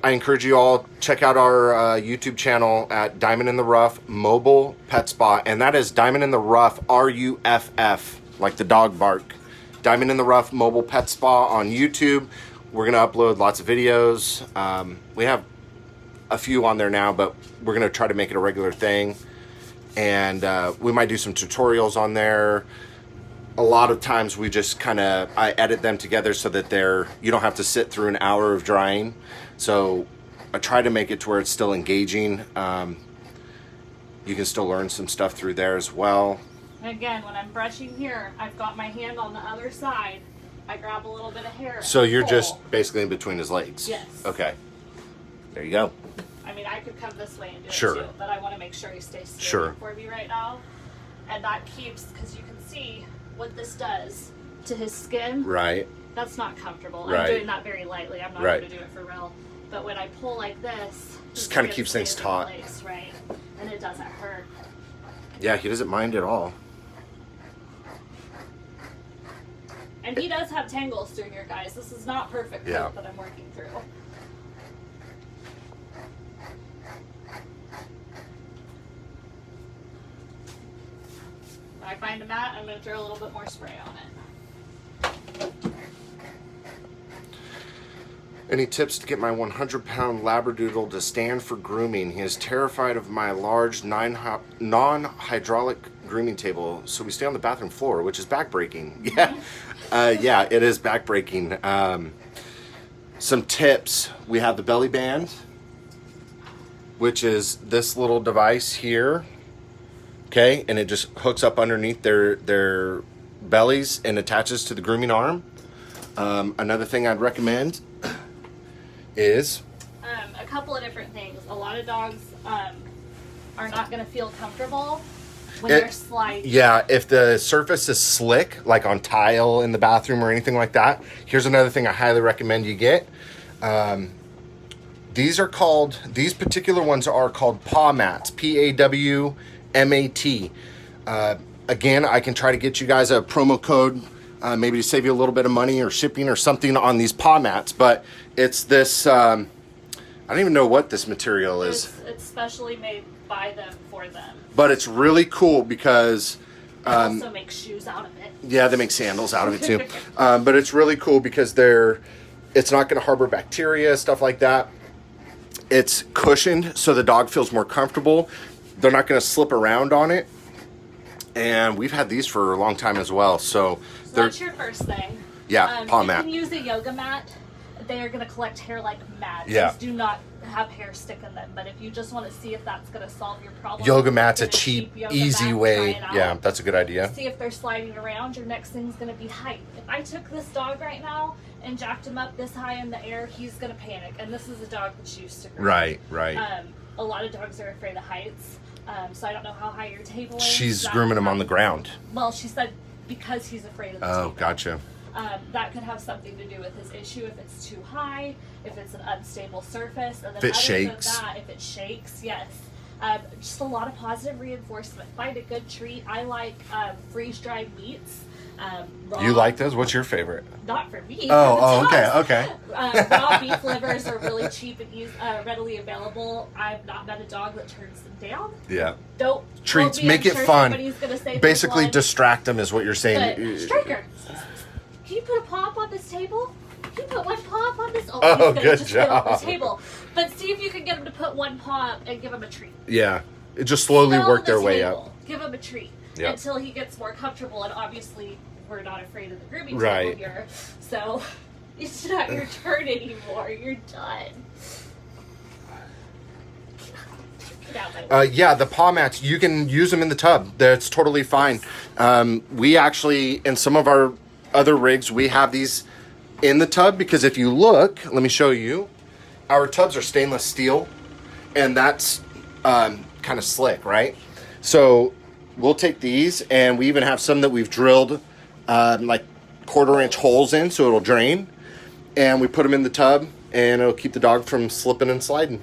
I encourage you all, check out our YouTube channel at Diamond in the Ruff Mobile Pet Spa. And that is Diamond in the Ruff, RUFF, like the dog bark. Diamond in the Ruff Mobile Pet Spa on YouTube. We're going to upload lots of videos. We have a few on there now, but we're going to try to make it a regular thing. And we might do some tutorials on there. A lot of times we just I edit them together so that you don't have to sit through an hour of drying. So I try to make it to where it's still engaging. You can still learn some stuff through there as well. Again, when I'm brushing here, I've got my hand on the other side. I grab a little bit of hair. So and you're pull. just basically in between his legs? Yes. Okay. There you go. I mean, I could come this way and do Sure. it too, but I want to make sure he stays still Sure. for me right now. And that keeps, because you can see what this does to his skin. Right. That's not comfortable. Right. I'm doing that very lightly. I'm not Right. going to do it for real. But when I pull like this, Just his kinda skin keeps things stays in taut. place, right? And it doesn't hurt. Yeah, he doesn't mind at all. And he does have tangles through here, guys. This is not perfect coat Yeah. that I'm working through. When I find a mat, I'm going to throw a little bit more spray on it. Any tips to get my 100-pound Labradoodle to stand for grooming? He is terrified of my large non-hydraulic grooming table, so we stay on the bathroom floor, which is backbreaking. Yeah, yeah, it is backbreaking. Some tips: we have the belly band. which is this little device here. Okay, and it just hooks up underneath their bellies and attaches to the grooming arm. Another thing I'd recommend is a couple of different things. A lot of dogs are not going to feel comfortable when they're sliding. Yeah, if the surface is slick, like on tile in the bathroom or anything like that, here's another thing I highly recommend you get. These particular ones are called Paw Mats, Pawmat. Again, I can try to get you guys a promo code, maybe to save you a little bit of money or shipping or something on these Paw Mats, but it's this, I don't even know what this material is. It's specially made by them for them. But it's really cool because... They also make shoes out of it. Yeah, they make sandals out of it too. But it's really cool because it's not going to harbor bacteria, stuff like that. It's cushioned so the dog feels more comfortable. They're not going to slip around on it. And we've had these for a long time as well. So that's your first thing. Yeah, Paw Mat. You can use a yoga mat. They are going to collect hair like mad. Yeah. These do not have hair stick in them. But if you just want to see if that's going to solve your problem. Yoga mat's a cheap, easy way. Yeah, that's a good idea. See if they're sliding around. Your next thing is going to be height. If I took this dog right now and jacked him up this high in the air, he's going to panic. And this is a dog that's used to grooming. Right. A lot of dogs are afraid of heights. So I don't know how high your table is. She's grooming him on the ground. Well, she said because he's afraid of the table. Oh, gotcha. That could have something to do with his issue if it's too high, if it's an unstable surface, and then if it shakes. Than that, if it shakes, yes. Just a lot of positive reinforcement. Find a good treat. I like freeze-dried meats. Raw, you like those? What's your favorite? Not for me. Oh, okay. Raw beef livers are really cheap and readily available. I've not met a dog that turns them down. Yeah. Don't treats, make it fun. Say basically distract them is what you're saying. But, Striker, can you put a paw up on this table? Can you put one paw up on this? Oh, he's gonna good just job. Get off the table. But see if you can get him to put one paw up and give him a treat. Yeah. It just slowly work their way up. Give him a treat until he gets more comfortable. And obviously, we're not afraid of the grooming table here. So it's not your turn anymore. You're done. Yeah, the Paw Mats, you can use them in the tub. That's totally fine. We actually, in some of our other rigs, we have these in the tub because if you look, let me show you, our tubs are stainless steel and that's kind of slick, right? So we'll take these and we even have some that we've drilled like 1/4-inch holes in so it'll drain, and we put them in the tub and it'll keep the dog from slipping and sliding.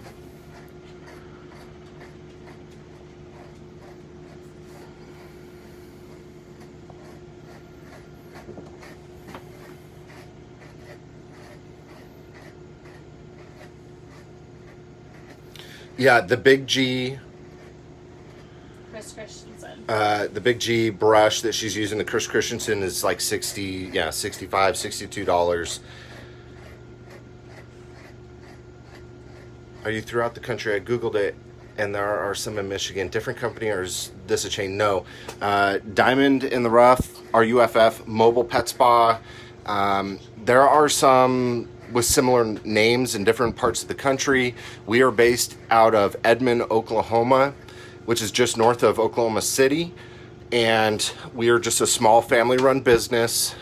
Yeah, the Big G. Chris Christensen. The Big G brush that she's using, the Chris Christensen, is like $65, $62. Are you throughout the country? I Googled it, and there are some in Michigan. Different company, or is this a chain? No. Diamond in the Ruff, RUFF, Mobile Pet Spa. There are some with similar names in different parts of the country. We are based out of Edmond, Oklahoma, which is just north of Oklahoma City. And we are just a small family-run business.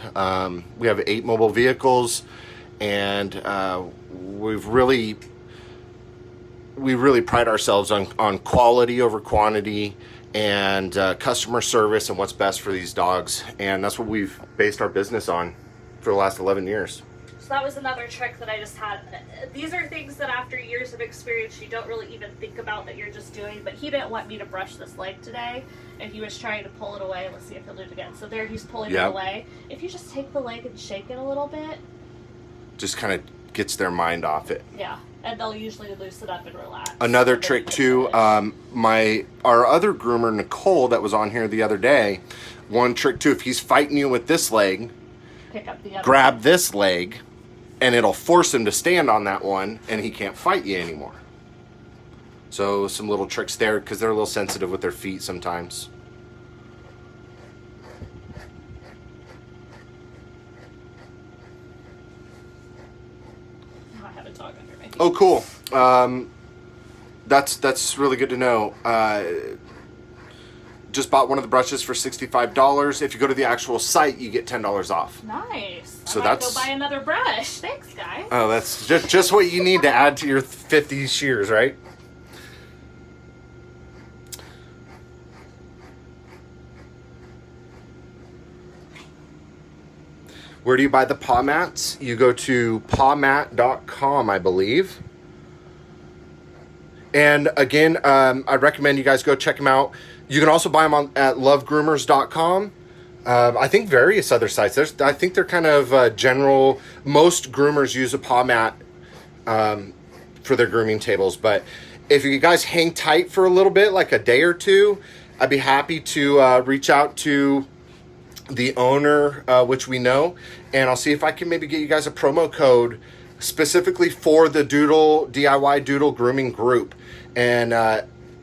We have 8 mobile vehicles, and we really pride ourselves on quality over quantity and customer service and what's best for these dogs. And that's what we've based our business on for the last 11 years. So that was another trick that I just had. These are things that after years of experience you don't really even think about that you're just doing. But he didn't want me to brush this leg today, and he was trying to pull it away. Let's see if he'll do it again. So there he's pulling it away. If you just take the leg and shake it a little bit, just kind of gets their mind off it. Yeah, and they'll usually loosen up and relax. Another trick too, our other groomer, Nicole, that was on here the other day, one trick too, if he's fighting you with this leg, pick up the other grab this leg, and it'll force him to stand on that one, and he can't fight you anymore. So some little tricks there, because they're a little sensitive with their feet sometimes. Now I have a dog under me. Oh, cool. That's really good to know. Just bought one of the brushes for $65. If you go to the actual site, you get $10 off. Nice. So I might that's go buy another brush. Thanks, guys. Oh, that's just what you need to add to your 50 shears, right? Where do you buy the Paw Mats? You go to pawmat.com, I believe. And again, I'd recommend you guys go check them out. You can also buy them at lovegroomers.com. I think various other sites. I think they're kind of general. Most groomers use a Paw Mat for their grooming tables. But if you guys hang tight for a little bit, like a day or two, I'd be happy to reach out to the owner, which we know, and I'll see if I can maybe get you guys a promo code specifically for the Doodle DIY Doodle grooming group, and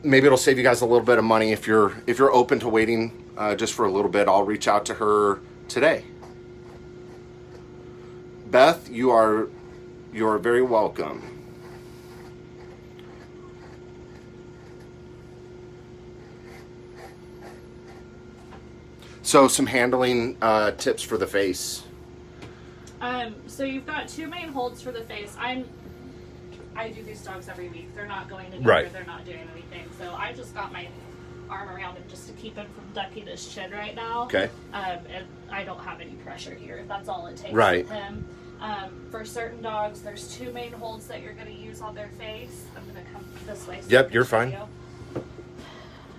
maybe it'll save you guys a little bit of money if you're open to waiting just for a little bit. I'll reach out to her today. Beth, you are very welcome. So some handling tips for the face. So you've got two main holds for the face. I do these dogs every week. They're not going anywhere. Right. They're not doing anything. So I just got my arm around him just to keep him from ducking his chin right now. Okay. And I don't have any pressure here. That's all it takes Right. with him. For certain dogs, there's two main holds that you're going to use on their face. I'm going to come this way. So Yep, you're fine.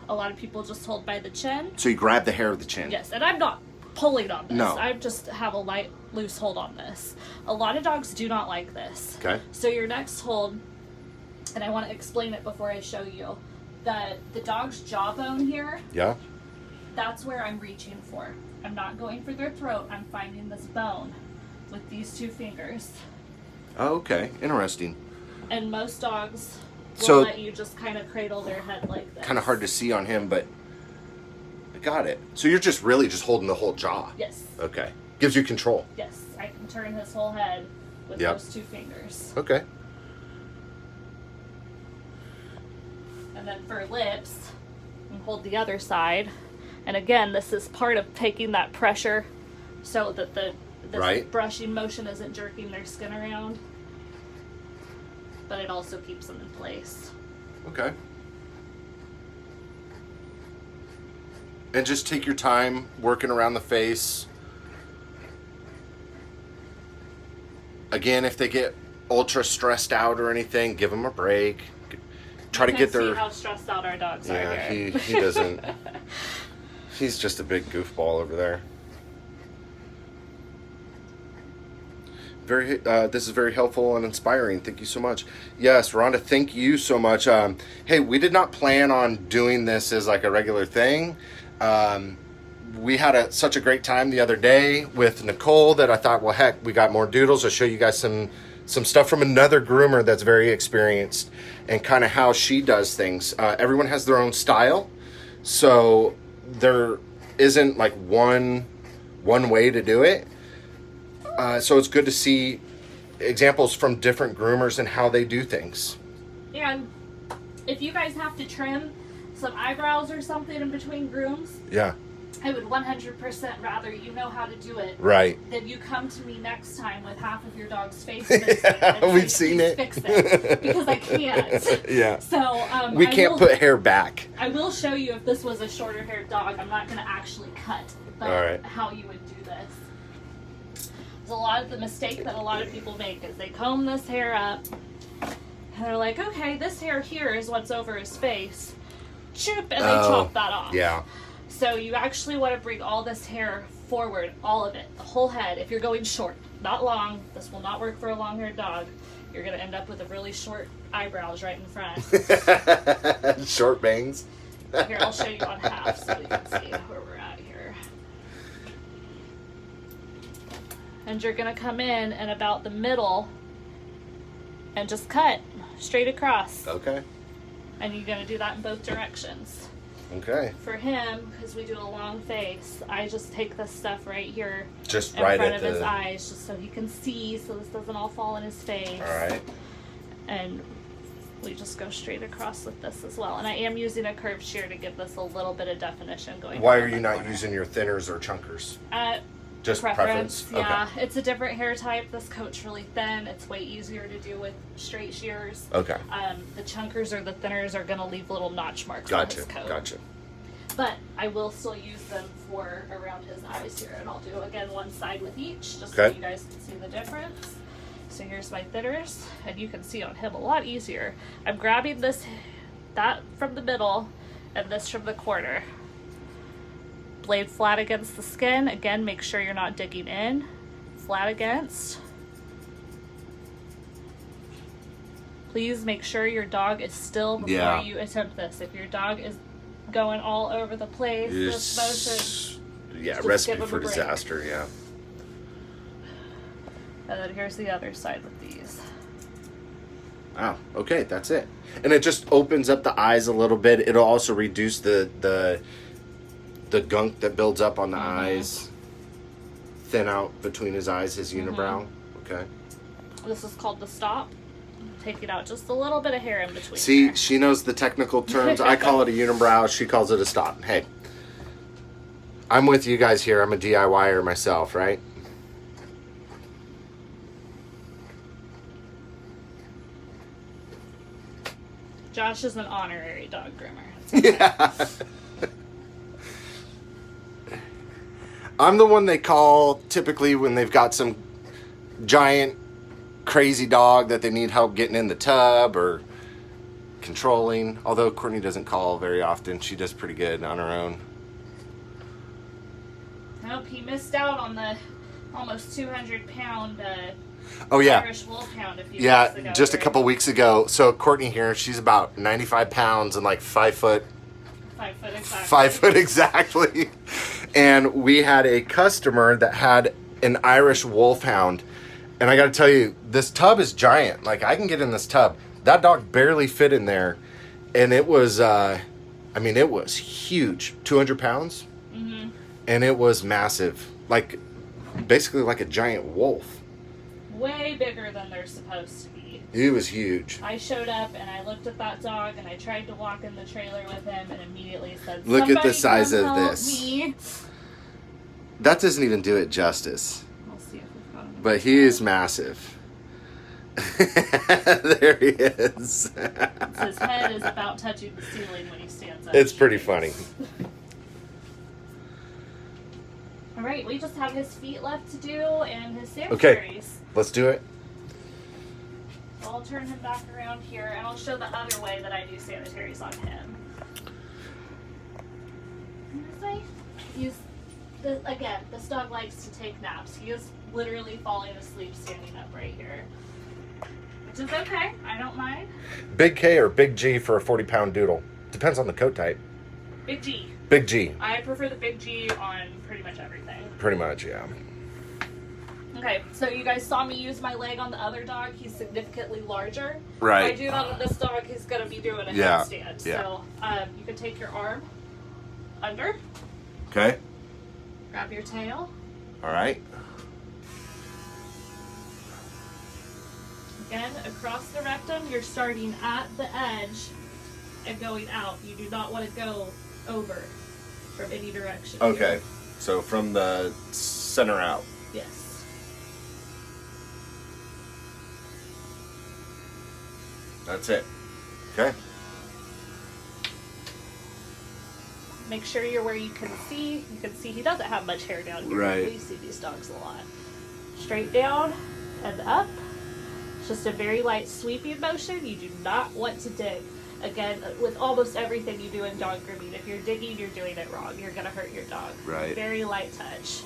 A lot of people just hold by the chin. So you grab the hair of the chin. Yes, and I'm not pulling on this. No. I just have a light, loose hold on this. A lot of dogs do not like this. Okay. So your next hold, and I want to explain it before I show you, that the dog's jawbone here, Yeah. that's where I'm reaching for. I'm not going for their throat. I'm finding this bone with these two fingers. Oh, okay. Interesting. And most dogs will So- let you just kind of cradle their head like this. Kind of hard to see on him, but I got it. So you're just really just holding the whole jaw. Yes. Okay. Gives you control. Yes. I can turn his whole head with Yep. those two fingers. Okay. And then for lips, you hold the other side. And again, this is part of taking that pressure so that this Right. brushing motion isn't jerking their skin around. But it also keeps them in place. Okay. And just take your time working around the face. Again, if they get ultra stressed out or anything, give them a break. Try to You get can see their... how stressed out our dogs are Yeah, here. he doesn't... He's just a big goofball over there. This is very helpful and inspiring. Thank you so much. Yes, Rhonda, thank you so much. Hey, we did not plan on doing this as like a regular thing. We had such a great time the other day with Nicole that I thought, well, heck, we got more doodles. I'll show you guys some stuff from another groomer that's very experienced and kind of how she does things. Everyone has their own style, so there isn't like one way to do it. So it's good to see examples from different groomers and how they do things. And if you guys have to trim some eyebrows or something in between grooms, Yeah, I would 100% rather you know how to do it right. than you come to me next time with half of your dog's face missing. and We've say, seen "Please it." Fix it. Because I can't. Yeah. So We can't put hair back. I will show you if this was a shorter haired dog. I'm not going to actually cut, but All right. how you would do this. There's a lot of the mistake that a lot of people make is they comb this hair up and they're like, okay, this hair here is what's over his face. Choop, and they chop that off. Yeah. So you actually want to bring all this hair forward, all of it, the whole head. If you're going short, not long, this will not work for a long-haired dog. You're going to end up with a really short eyebrows right in front. Short bangs. Here, I'll show you on half so you can see where we're at here. And you're going to come in and about the middle and just cut straight across. Okay. And you're going to do that in both directions. Okay. For him, because we do a long face, I just take this stuff right here Just in right front at of his the... eyes, just so he can see, so this doesn't all fall in his face. All right. And we just go straight across with this as well. And I am using a curved shear to give this a little bit of definition going. Why are you not using your thinners or chunkers? Just preference. Yeah, Okay. it's a different hair type. This coat's really thin. It's way easier to do with straight shears. Okay. The chunkers or the thinners are going to leave little notch marks Gotcha. on his coat. Gotcha. But I will still use them for around his eyes here, and I'll do again one side with each, just so Okay. you guys can see the difference. So here's my thinners, and you can see on him a lot easier. I'm grabbing that from the middle, and this from the corner. Blade flat against the skin. Again, make sure you're not digging in. Flat against. Please make sure your dog is still before you attempt this. If your dog is going all over the place, this motion. Yeah, just recipe give him for a break. disaster, yeah. And then here's the other side with these. Wow, okay, that's it. And it just opens up the eyes a little bit. It'll also reduce the gunk that builds up on the eyes. Thin out between his eyes, his unibrow. Okay. This is called the stop. Taking out just a little bit of hair in between. See, there. she knows the technical terms. I call it a unibrow. She calls it a stop. Hey, I'm with you guys here. I'm a DIYer myself, right? Josh is an honorary dog groomer. Yeah. I'm the one they call typically when they've got some giant crazy dog that they need help getting in the tub or controlling. Although Courtney doesn't call very often. She does pretty good on her own. Nope, he missed out on the almost 200-pound Oh yeah. Irish Wolfhound a few weeks Yeah, ago. just a couple weeks ago. So Courtney here, she's about 95 pounds and like 5 foot. 5 foot exactly. 5 foot exactly. And we had a customer that had an Irish Wolfhound. And I got to tell you, this tub is giant. Like, I can get in this tub. That dog barely fit in there. And it was, it was huge. 200 pounds. Mm-hmm. And it was massive. Like, basically like a giant wolf. Way bigger than they're supposed to be. It was huge. I showed up and I looked at that dog and I tried to walk in the trailer with him and immediately said, Look at the "Somebody size come of help this." me." That doesn't even do it justice. We'll see if we've got him. But he is massive. There he is. His head is about touching the ceiling when he stands up. It's pretty funny. All right, we just have his feet left to do and his sanitaries. Okay. Let's do it. So I'll turn him back around here and I'll show the other way that I do sanitaries on him. Again, this dog likes to take naps. He is literally falling asleep standing up right here. Which is okay. I don't mind. Big K or Big G for a 40-pound doodle? Depends on the coat type. Big G. Big G. I prefer the Big G on pretty much everything. Pretty much, yeah. Okay, so you guys saw me use my leg on the other dog. He's significantly larger. Right. If I do that on this dog, he's going to be doing a Yeah, headstand. yeah. So you can take your arm under, Okay. grab your tail. All right. Again, across the rectum, you're starting at the edge and going out. You do not want to go over from any direction. Okay. So from the center out. Yes. That's it. Okay. Make sure you're where you can see. You can see he doesn't have much hair down here. Right. We see these dogs a lot. Straight down and up. It's just a very light sweeping motion. You do not want to dig. Again, with almost everything you do in dog grooming, if you're digging, you're doing it wrong. You're going to hurt your dog. Right. Very light touch.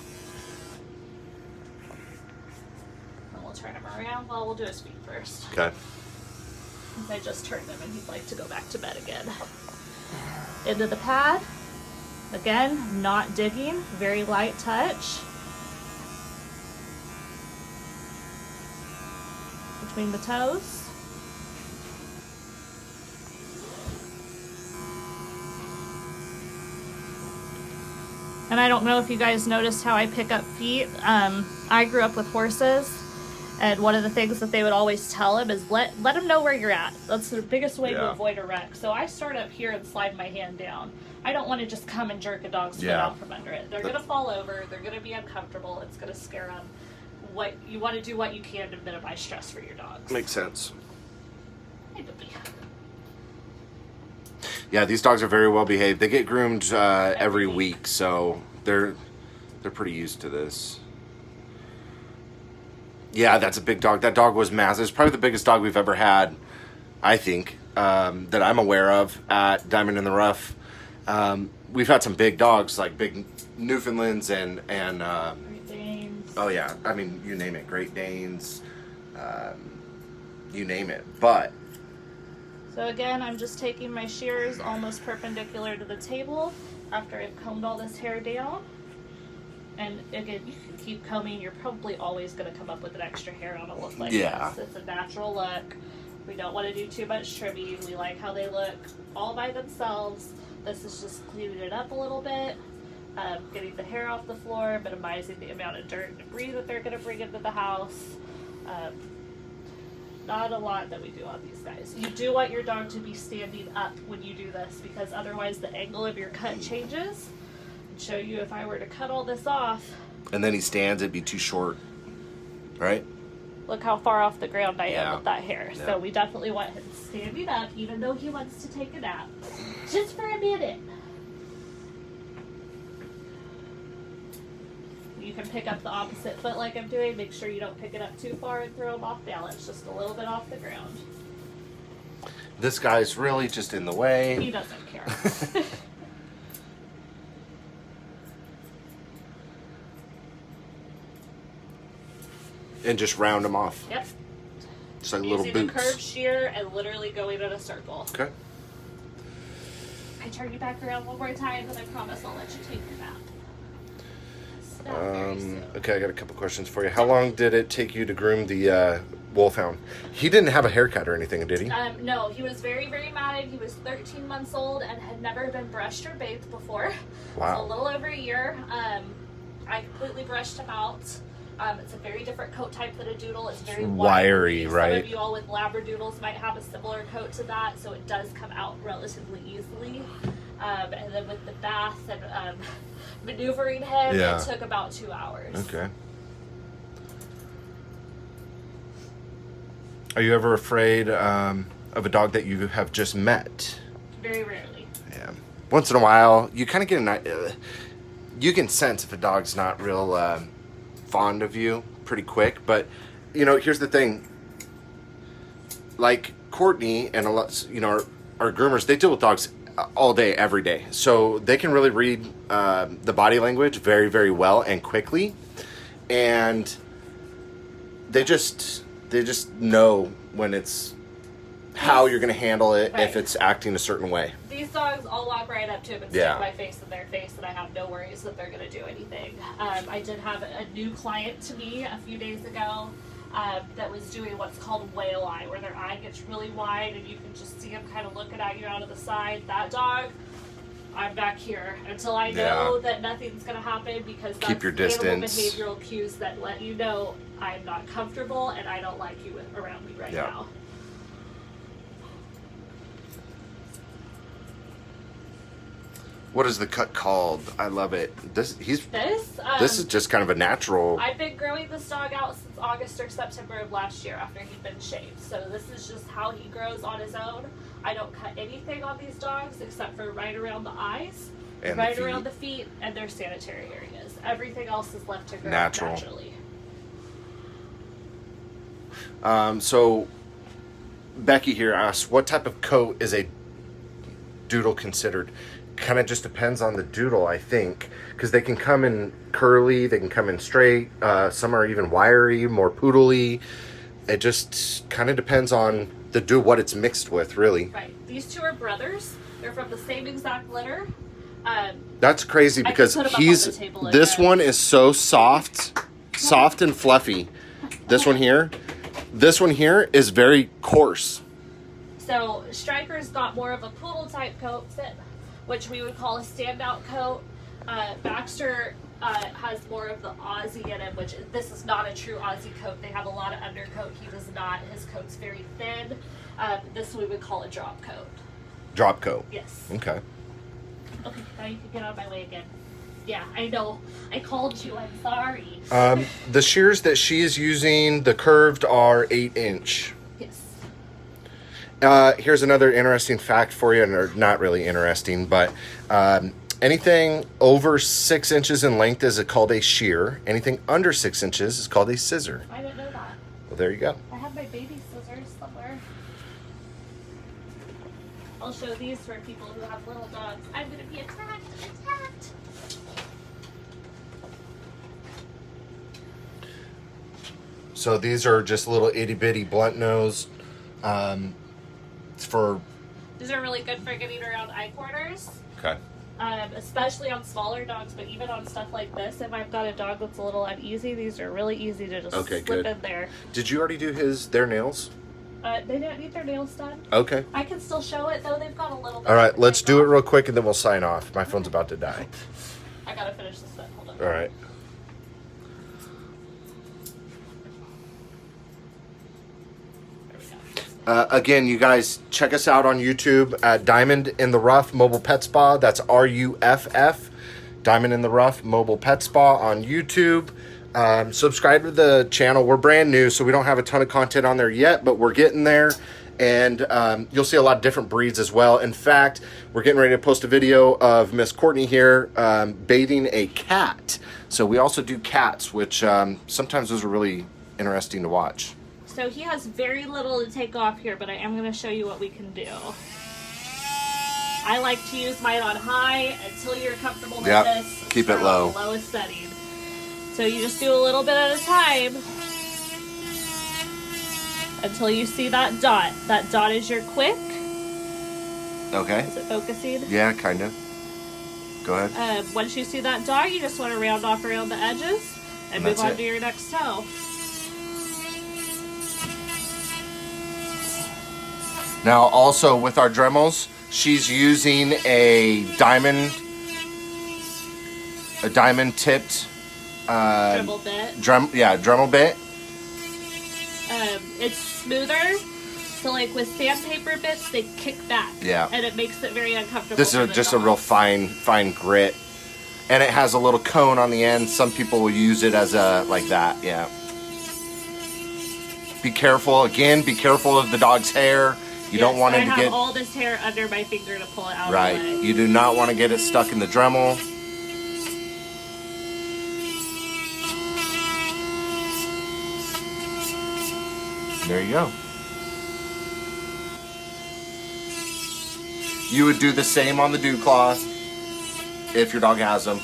And we'll turn him around. Well, we'll do his feet first. Okay. I just turned him and he'd like to go back to bed again. Into the pad. Again, not digging. Very light touch. Between the toes. And I don't know if you guys noticed how I pick up feet. I grew up with horses, And one of the things that they would always tell him is let him know where you're at. That's the biggest way to avoid a wreck. So I start up here and slide my hand down. I don't want to just come and jerk a dog's foot out from under it. They're going to fall over. They're going to be uncomfortable. It's going to scare them. What you want to do what you can to minimize stress for your dogs. Makes sense. Hey, baby. Yeah, these dogs are very well behaved. They get groomed every week, so they're pretty used to this. Yeah, that's a big dog. That dog was massive. It's probably the biggest dog we've ever had, I think, that I'm aware of at Diamond in the Rough. We've had some big dogs, like big Newfoundlands and Great Danes. Oh yeah, I mean, you name it, Great Danes, you name it. But so again, I'm just taking my shears almost perpendicular to the table after I've combed all this hair down. And again, you can keep combing. You're probably always going to come up with an extra hair on a look like this. It's a natural look. We don't want to do too much trimming. We like how they look all by themselves. This is just cleaning it up a little bit, getting the hair off the floor, minimizing the amount of dirt and debris that they're going to bring into the house. Not a lot that we do on these guys. You do want your dog to be standing up when you do this, because otherwise the angle of your cut changes. I'd show you if I were to cut all this off. And then he stands, it'd be too short, right? Look how far off the ground I am with that hair. Yeah. So we definitely want him standing up, even though he wants to take a nap. Just for a minute. You can pick up the opposite foot like I'm doing. Make sure you don't pick it up too far and throw him off balance. Just a little bit off the ground. This guy's really just in the way. He doesn't care. And just round him off. Yep. Just like Using little boots. a curved shear and literally going in a circle. Okay. I turn you back around one more time, and I promise I'll let you take your nap. Stop very soon. Okay, I got a couple questions for you. How long did it take you to groom the wolfhound? He didn't have a haircut or anything, did he? No, he was very, very matted. He was 13 months old and had never been brushed or bathed before. Wow. So a little over a year. I completely brushed him out. It's a very different coat type than a doodle. It's very wiry, right? Some of you all with labradoodles might have a similar coat to that, so it does come out relatively easily. And then with the bath and maneuvering him, it took about 2 hours. Okay. Are you ever afraid of a dog that you have just met? Very rarely. Yeah. Once in a while, you kind of get you can sense if a dog's not real fond of you pretty quick. But you know, here's the thing. Like Courtney and a lot, you know, our groomers, they deal with dogs all day, every day, so they can really read the body language very, very well and quickly, and they just know when it's how you're going to handle it, if it's acting a certain way. These dogs, I'll walk right up to them and stick my face in their face, and I have no worries that they're going to do anything. I did have a new client to me a few days ago that was doing what's called whale eye, where their eye gets really wide and you can just see them kind of looking at you out of the side. That dog, I'm back here until I know that nothing's going to happen, because that's keep your distance. Animal behavioral cues that let you know I'm not comfortable and I don't like you around me right now. What is the cut called? I love it. This is just kind of a natural. I've been growing this dog out since August or September of last year after he'd been shaved. So this is just how he grows on his own. I don't cut anything on these dogs except for right around the eyes, and right around the feet, and their sanitary areas. Everything else is left to grow naturally. So Becky here asks, what type of coat is a doodle considered? Kind of just depends on the doodle, I think, because they can come in curly, they can come in straight, some are even wiry, more poodly. It just kind of depends on the doodle, what it's mixed with, really. Right. These two are brothers. They're from the same exact litter. That's crazy, because this one is so soft and fluffy. This one here is very coarse. So Striker's got more of a poodle type coat, which we would call a standout coat. Baxter has more of the Aussie in it, which this is not a true Aussie coat. They have a lot of undercoat. He does not. His coat's very thin. This we would call a drop coat. Drop coat. Yes. Okay. Okay, now you can get out of my way again. Yeah, I know. I called you. I'm sorry. The shears that she is using, the curved, are 8-inch. Yes. Here's another interesting fact for you, or not really interesting, but anything over 6 inches in length is called a shear. Anything under 6 inches is called a scissor. I didn't know that. Well, there you go. I have my baby scissors somewhere. I'll show these for people who have little dogs. I'm going to be attacked. So these are just little itty bitty blunt nose. For These are really good for getting around eye corners. okay. Especially on smaller dogs, but even on stuff like this, if I've got a dog that's a little uneasy, these are really easy to just slip in there. Did you already do their nails? They don't need their nails done. Okay. I can still show it though. They've got a little bit. All right, let's do it real quick and then we'll sign off. My phone's about to die. I gotta finish this bit. Hold on. All right. Again, you guys check us out on YouTube at Diamond in the Ruff Mobile Pet Spa. That's RUFF. Diamond in the Ruff Mobile Pet Spa on YouTube. Subscribe to the channel. We're brand new, so we don't have a ton of content on there yet, but we're getting there. And you'll see a lot of different breeds as well. In fact, we're getting ready to post a video of Miss Courtney here bathing a cat. So we also do cats, which sometimes those are really interesting to watch. So he has very little to take off here, but I am going to show you what we can do. I like to use mine on high until you're comfortable with this. Keep it low. The lowest setting. So you just do a little bit at a time until you see that dot. That dot is your quick. Okay. Is it focusing? Yeah, kind of. Go ahead. Once you see that dot, you just want to round off around the edges and move on to your next toe. Now, also with our Dremels, she's using a diamond tipped Dremel bit. Dremel bit. It's smoother, so like with sandpaper bits, they kick back. Yeah. And it makes it very uncomfortable. This is just a real fine grit, and it has a little cone on the end. Some people will use it as a like that. Yeah. Be careful. Again, be careful of the dog's hair. You don't want it to get... I have all this hair under my finger to pull it out right. of the way. You do not want to get it stuck in the Dremel. There you go. You would do the same on the dew claws if your dog has them.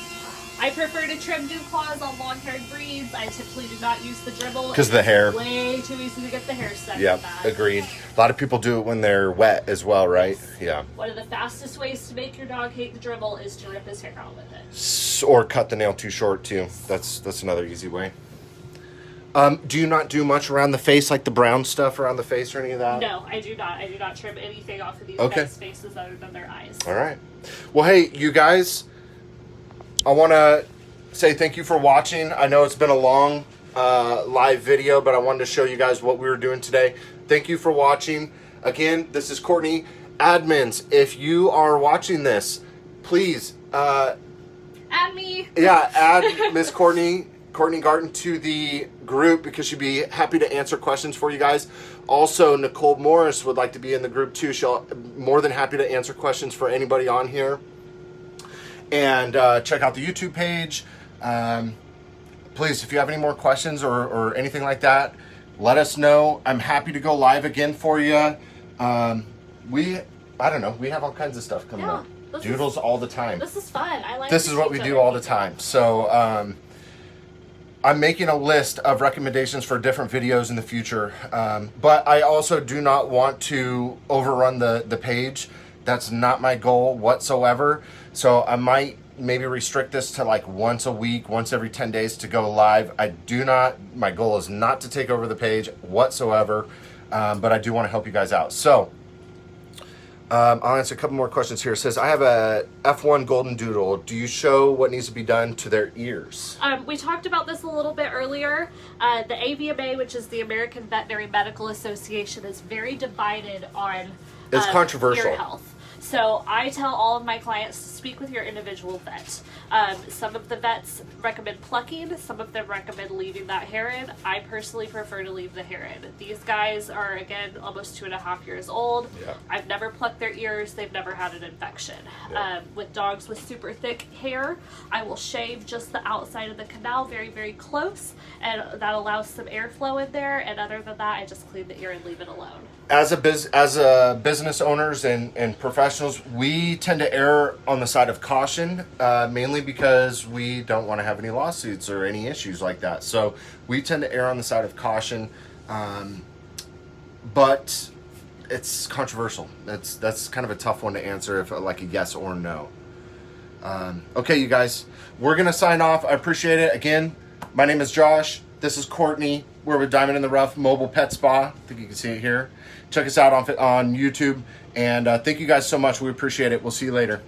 I prefer to trim dew claws on long-haired breeds. I typically do not use the dribble. Because the hair. Way too easy to get the hair stuck. Yeah, agreed. A lot of people do it when they're wet as well, right? Yeah. One of the fastest ways to make your dog hate the dribble is to rip his hair out with it. Or cut the nail too short too. That's another easy way. Do you not do much around the face, like the brown stuff around the face or any of that? No, I do not. I do not trim anything off of these guys' faces other than their eyes. All right. Well, hey, you guys, I want to say thank you for watching. I know it's been a long live video, but I wanted to show you guys what we were doing today. Thank you for watching. Again, this is Courtney. Admins, if you are watching this, please... add me. Yeah, add Miss Courtney Garten to the group because she'd be happy to answer questions for you guys. Also, Nicole Morris would like to be in the group too. She'll more than happy to answer questions for anybody on here. And check out the YouTube page. Please, if you have any more questions or anything like that, let us know. I'm happy to go live again for you. I don't know. We have all kinds of stuff coming up. Doodles all the time. This is fun. I like this is what we do all the time. So I'm making a list of recommendations for different videos in the future. But I also do not want to overrun the page. That's not my goal whatsoever. So I might maybe restrict this to like once a week, once every 10 days to go live. My goal is not to take over the page whatsoever. But I do want to help you guys out. So I'll answer a couple more questions here. It says, I have a F1 Golden Doodle. Do you show what needs to be done to their ears? We talked about this a little bit earlier. The AVMA, which is the American Veterinary Medical Association, is very divided on It's controversial. ear health. So I tell all of my clients to speak with your individual vet. Some of the vets recommend plucking. Some of them recommend leaving that hair in. I personally prefer to leave the hair in. These guys are, again, almost 2.5 years old. Yeah. I've never plucked their ears. They've never had an infection. Yeah. With dogs with super thick hair, I will shave just the outside of the canal very, very close, and that allows some airflow in there. And other than that, I just clean the ear and leave it alone. As a business owners and professionals, we tend to err on the side of caution, mainly because we don't want to have any lawsuits or any issues like that. So we tend to err on the side of caution, but it's controversial. That's kind of a tough one to answer, if like a yes or no. Okay, you guys, we're gonna sign off. I appreciate it. Again, my name is Josh. This is Courtney. We're with Diamond in the Rough Mobile Pet Spa. I think you can see it here. Check us out on YouTube, and thank you guys so much. We appreciate it. We'll see you later.